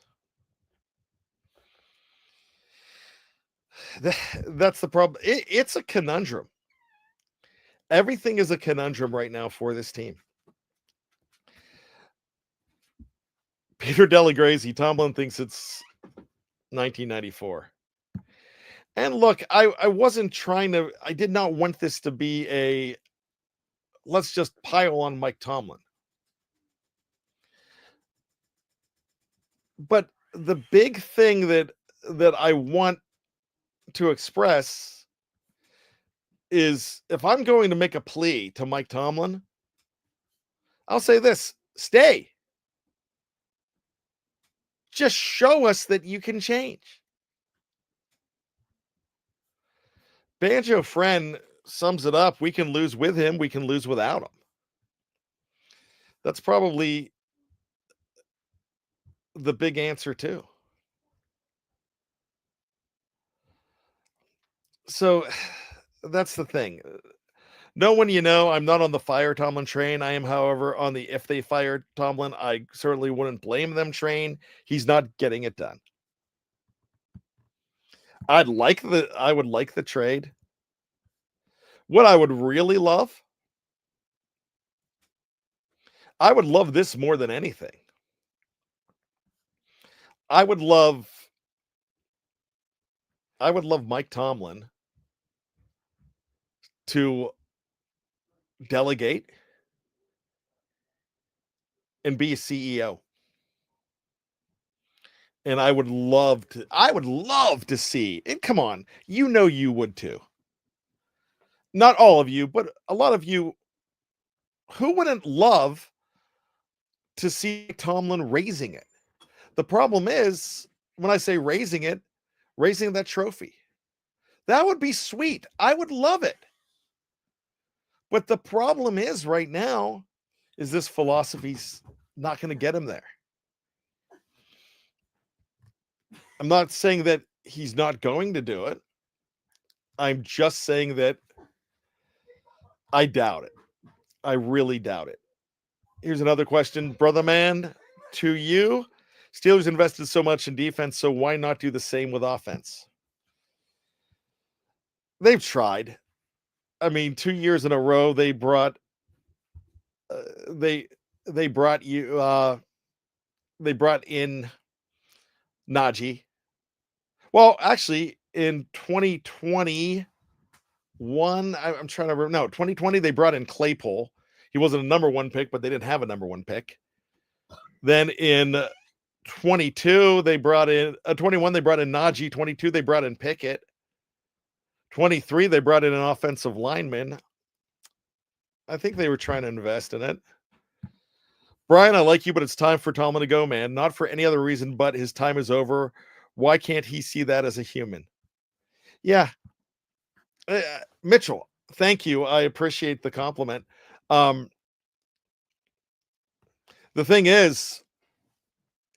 That's the problem. It's a conundrum. Everything is a conundrum right now for this team. Peter Delegrazy, Tomlin thinks it's 1994. And look, I wasn't trying to, I did not want this to be a, let's just pile on Mike Tomlin. But the big thing that I want to express is, if I'm going to make a plea to Mike Tomlin, I'll say this: stay. Just show us that you can change. Banjo Friend sums it up. We can lose with him. We can lose without him. That's probably the big answer too. So that's the thing. No one, I'm not on the fire Tomlin train. I am, however, on the if they fired Tomlin, I certainly wouldn't blame them train. He's not getting it done. I would like the trade. What I would really love, I would love this more than anything. I would love Mike Tomlin to delegate and be a CEO. And I would love to see it. Come on, you would too. Not all of you, but a lot of you. Who wouldn't love to see Tomlin raising it? The problem is, when I say raising it, raising that trophy. That would be sweet. I would love it. But the problem is right now is this philosophy's not going to get him there. I'm not saying that he's not going to do it. I'm just saying that I doubt it. I really doubt it. Here's another question, brother man, to you. Steelers invested so much in defense, so why not do the same with offense? They've tried. I mean, 2 years in a row, they brought they brought in Najee. Well, actually, in 2021, I'm trying to remember. No, 2020, they brought in Claypool. He wasn't a number 1 pick, but they didn't have a number 1 pick. Then in 22, they brought in 21, they brought in Najee. 22, they brought in Pickett. 23, they brought in an offensive lineman. I think they were trying to invest in it. Brian, I like you, but it's time for Tomlin to go, man. Not for any other reason, but his time is over. Why can't he see that as a human? Yeah. Mitchell, thank you. I appreciate the compliment. The thing is,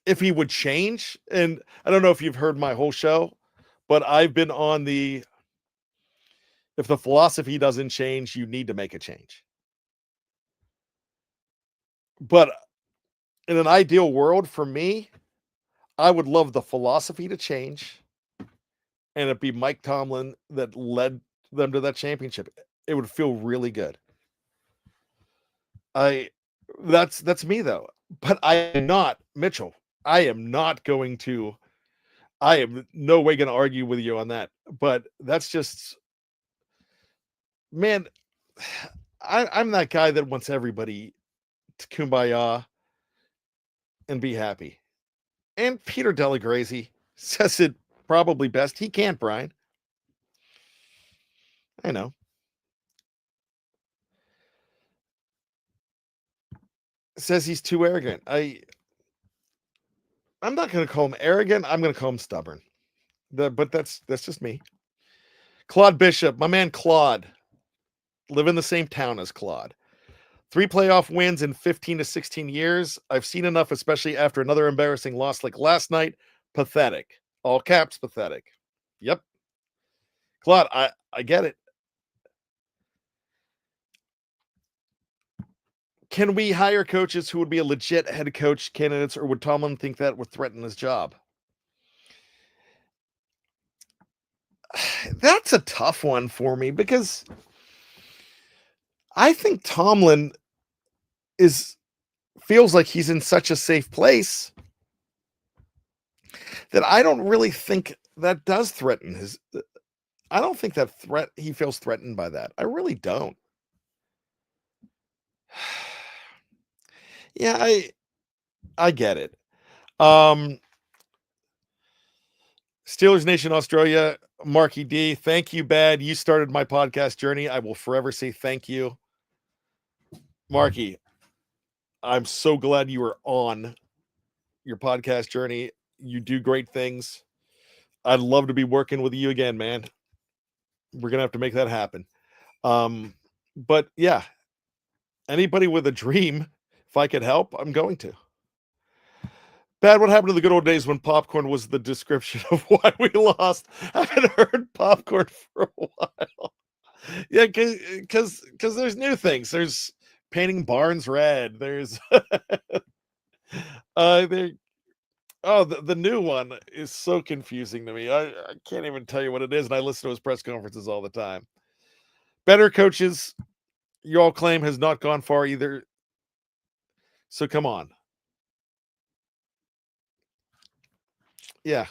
if he would change, and I don't know if you've heard my whole show, but I've been on the, if the philosophy doesn't change, you need to make a change. But in an ideal world for me, I would love the philosophy to change and it be Mike Tomlin that led them to that championship. It would feel really good. That's me though. But I am not Mitchell. I am no way going to argue with you on that. But that's just, man, I'm that guy that wants everybody to kumbaya and be happy. And Peter Delegrazy says it probably best. He can't, Brian. I know. Says he's too arrogant. I'm not going to call him arrogant. I'm going to call him stubborn. But that's just me. Claude Bishop, my man Claude, live in the same town as Claude. 3 playoff wins in 15 to 16 years. I've seen enough, especially after another embarrassing loss like last night. Pathetic. All caps, pathetic. Yep. Claude, I get it. Can we hire coaches who would be a legit head coach candidates, or would Tomlin think that would threaten his job? That's a tough one for me because I think Tomlin feels like he's in such a safe place that I don't really think that does threaten his. I don't think that he feels threatened by that. I really don't. Yeah, I get it. Steelers Nation Australia, Marky D, thank you, Bad. You started my podcast journey. I will forever say thank you. Marky, I'm so glad you are on your podcast journey. You do great things. I'd love to be working with you again, man. We're going to have to make that happen. But yeah, anybody with a dream, if I could help, I'm going to. Bad, what happened to the good old days when popcorn was the description of why we lost? I haven't heard popcorn for a while. Yeah, because there's new things. There's painting barns red. There's the new one is so confusing to me. I can't even tell you what it is, and I listen to his press conferences all the time. Better coaches, you all claim, has not gone far either. So come on. Yeah.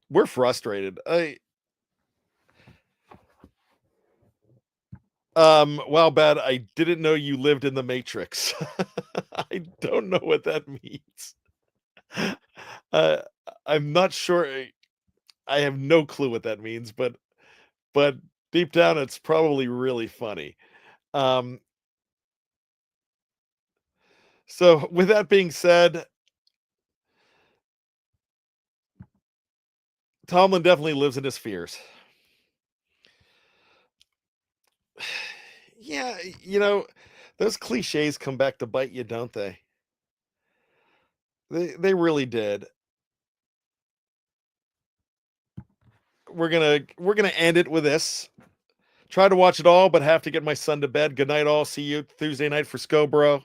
We're frustrated. Well, Bad, I didn't know you lived in the Matrix. I don't know what that means. I'm not sure. I have no clue what that means, but deep down, it's probably really funny. So with that being said, Tomlin definitely lives in his fears. Yeah, those cliches come back to bite you, don't they? They really did. We're gonna end it with this. Try to watch it all, but have to get my son to bed. Good night, all. See you Tuesday night for Scobro.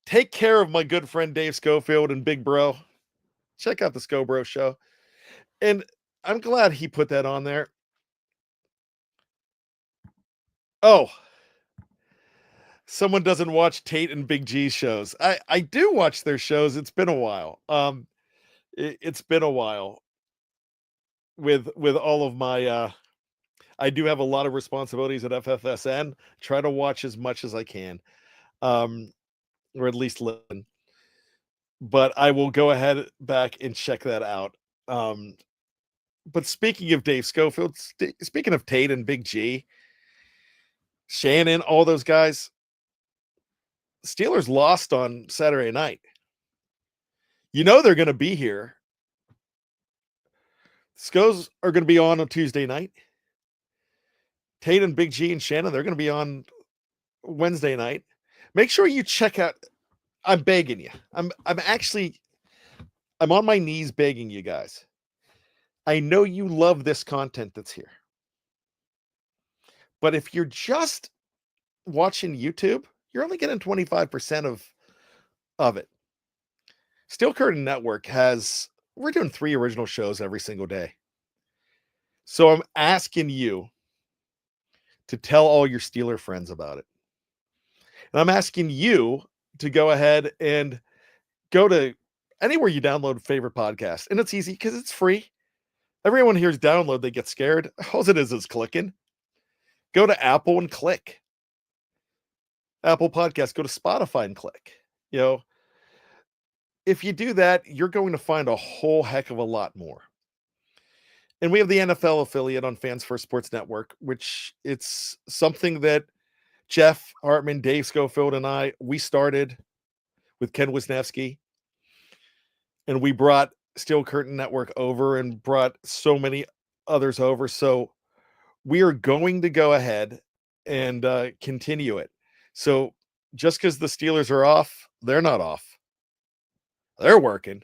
Take care of my good friend Dave Schofield and Big Bro. Check out the Scobro show. And I'm glad he put that on there. Oh, someone doesn't watch Tate and Big G shows. I do watch their shows. It's been a while. It's been a while with all of my I do have a lot of responsibilities at FFSN. Try to watch as much as I can. Or at least listen. But I will go ahead back and check that out. But speaking of Dave Schofield, speaking of Tate and Big G, Shannon, all those guys, Steelers lost on Saturday night. They're going to be here. Scos are going to be on Tuesday night. Tate and Big G and Shannon, they're going to be on Wednesday night. Make sure you check out. I'm begging you. I'm on my knees begging you guys. I know you love this content that's here. But if you're just watching YouTube, you're only getting 25% of it. Steel Curtain Network we're doing 3 original shows every single day. So I'm asking you to tell all your Steeler friends about it. And I'm asking you to go ahead and go to anywhere you download favorite podcast. And it's easy because it's free. Everyone hears download, they get scared. All it is clicking. Go to Apple and click. Apple Podcasts, go to Spotify and click. If you do that, you're going to find a whole heck of a lot more. And we have the NFL affiliate on Fans First Sports Network, which it's something that Jeff Hartman, Dave Schofield, and we started with Ken Wisniewski. And we brought Steel Curtain Network over and brought so many others over. So we are going to go ahead and continue it. So just because the Steelers are off, they're not off. They're working.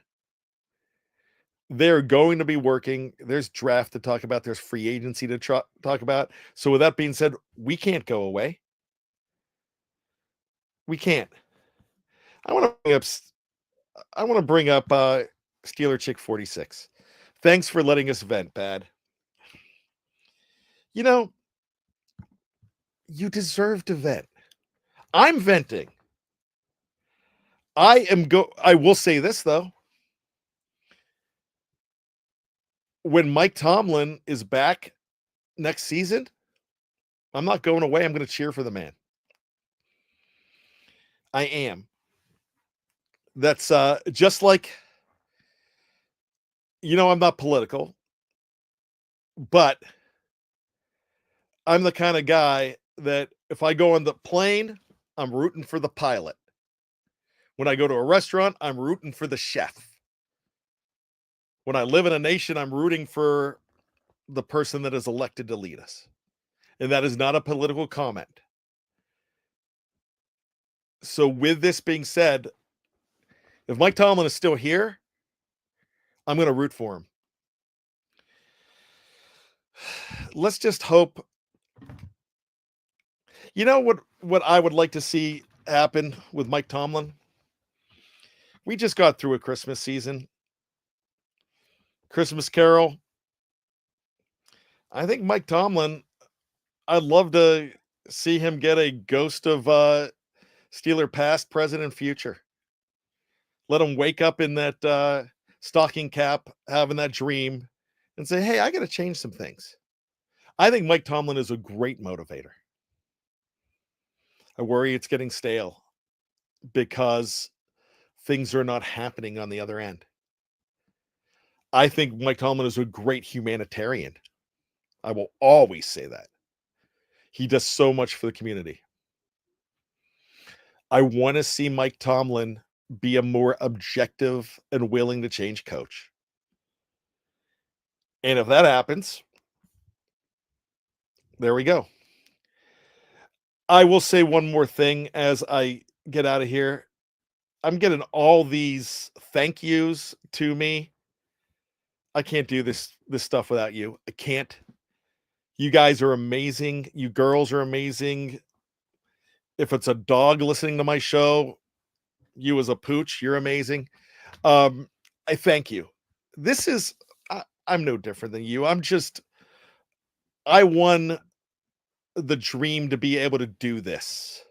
They're going to be working. There's draft to talk about. There's free agency to talk about. So with that being said, we can't go away. We can't. I want to bring up Steeler Chick 46. Thanks for letting us vent, Bad. You know, you deserve to vent. I'm venting. I will say this though. When Mike Tomlin is back next season, I'm not going away. I'm going to cheer for the man. I am. That's just like, I'm not political, but I'm the kind of guy that if I go on the plane, I'm rooting for the pilot. When I go to a restaurant, I'm rooting for the chef. When I live in a nation, I'm rooting for the person that is elected to lead us. And that is not a political comment. So with this being said, if Mike Tomlin is still here, I'm going to root for him. Let's just hope. You know what I would like to see happen with Mike Tomlin? We just got through a Christmas season. Christmas Carol. I think Mike Tomlin, I'd love to see him get a ghost of Steeler past, present, and future. Let him wake up in that stocking cap, having that dream, and say, hey, I got to change some things. I think Mike Tomlin is a great motivator. I worry it's getting stale because things are not happening on the other end. I think Mike Tomlin is a great humanitarian. I will always say that. He does so much for the community. I want to see Mike Tomlin be a more objective and willing to change coach. And if that happens, there we go. I will say one more thing as I get out of here. I'm getting all these thank yous to me. I can't do this stuff without you. I can't. You guys are amazing. You girls are amazing. If it's a dog listening to my show, you as a pooch, you're amazing. I thank you. This is, I'm no different than you. I won the dream to be able to do this,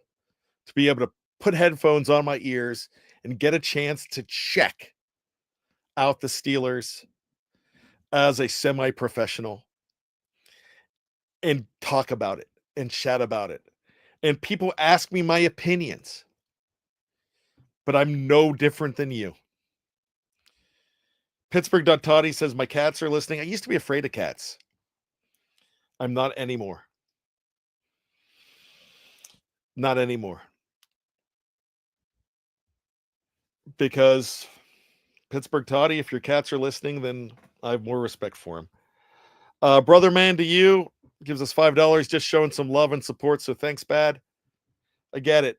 to be able to put headphones on my ears and get a chance to check out the Steelers as a semi-professional and talk about it and chat about it. And people ask me my opinions, but I'm no different than you. Pittsburgh.Toddy says, my cats are listening. I used to be afraid of cats. I'm not anymore. Not anymore. Because Pittsburgh Toddy, if your cats are listening, then I have more respect for him. Brother Man to you gives us $5, just showing some love and support. So thanks, Bad. I get it.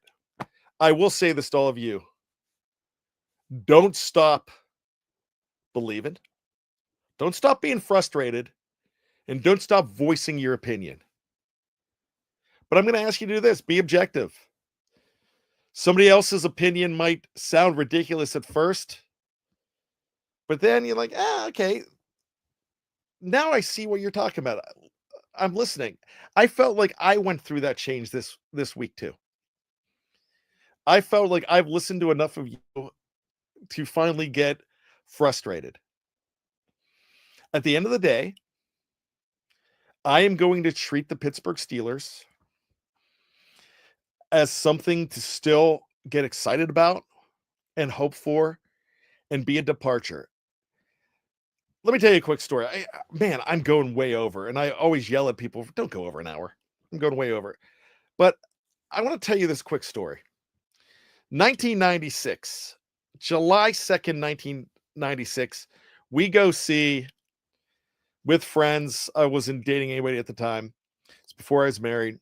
I will say this to all of you. Don't stop believing. Don't stop being frustrated. And don't stop voicing your opinion. But I'm going to ask you to do this. Be objective. Somebody else's opinion might sound ridiculous at first. But then you're like, okay. Now I see what you're talking about. I'm listening. I felt like I went through that change this week too. I felt like I've listened to enough of you to finally get frustrated. At the end of the day, I am going to treat the Pittsburgh Steelers as something to still get excited about and hope for and be a departure. Let me tell you a quick story. I'm going way over, and I always yell at people, don't go over an hour. I'm going way over. But I want to tell you this quick story. 1996, July 2nd, 1996, We go see with friends. I wasn't dating anybody at the time. It's before I was married.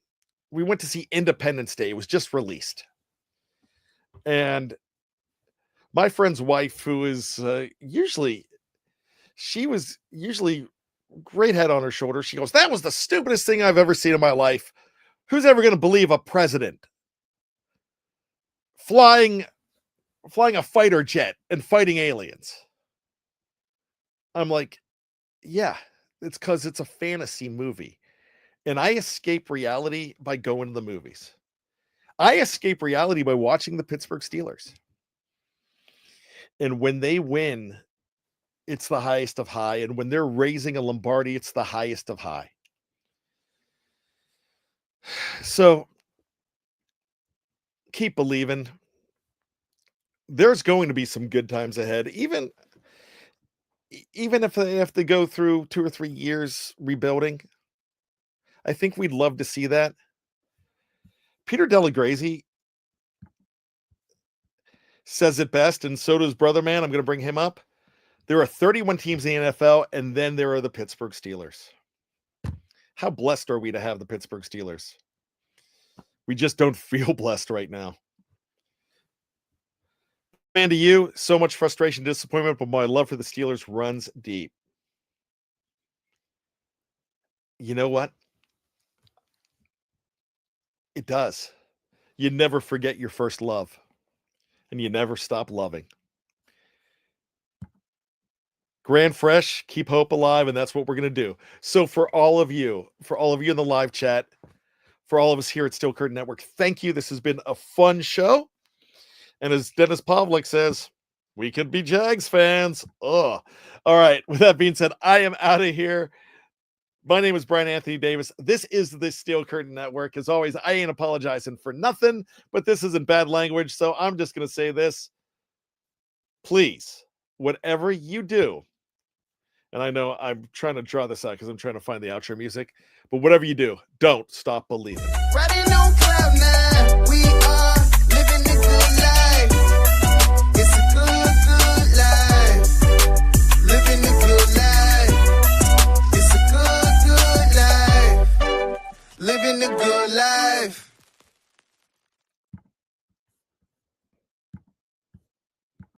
We went to see Independence Day. It was just released. And my friend's wife, who is she was usually great head on her shoulder. She goes, "That was the stupidest thing I've ever seen in my life. Who's ever going to believe a president flying a fighter jet and fighting aliens?" I'm like, yeah, it's because it's a fantasy movie. And I escape reality by going to the movies. I escape reality by watching the Pittsburgh Steelers. And when they win, it's the highest of high. And when they're raising a Lombardi, it's the highest of high. So keep believing. There's going to be some good times ahead. Even if they have to go through 2 or 3 years rebuilding, I think we'd love to see that. Peter Delagrazy says it best, and so does Brother Man. I'm going to bring him up. There are 31 teams in the NFL, and then there are the Pittsburgh Steelers. How blessed are we to have the Pittsburgh Steelers? We just don't feel blessed right now. Man, to you, so much frustration, disappointment, but my love for the Steelers runs deep. You know what? It does. You never forget your first love, and you never stop loving. Grand Fresh, keep hope alive, and that's what we're going to do. So for all of you in the live chat, for all of us here at Steel Curtain Network, thank you. This has been a fun show. And as Dennis Pavlik says, we could be Jags fans. All right. With that being said, I am out of here. My name is Bryan Anthony Davis. This is the Steel Curtain Network. As always, I ain't apologizing for nothing, but this isn't bad language. So I'm just going to say this. Please, whatever you do, and I know I'm trying to draw this out because I'm trying to find the outro music, but whatever you do, don't stop believing.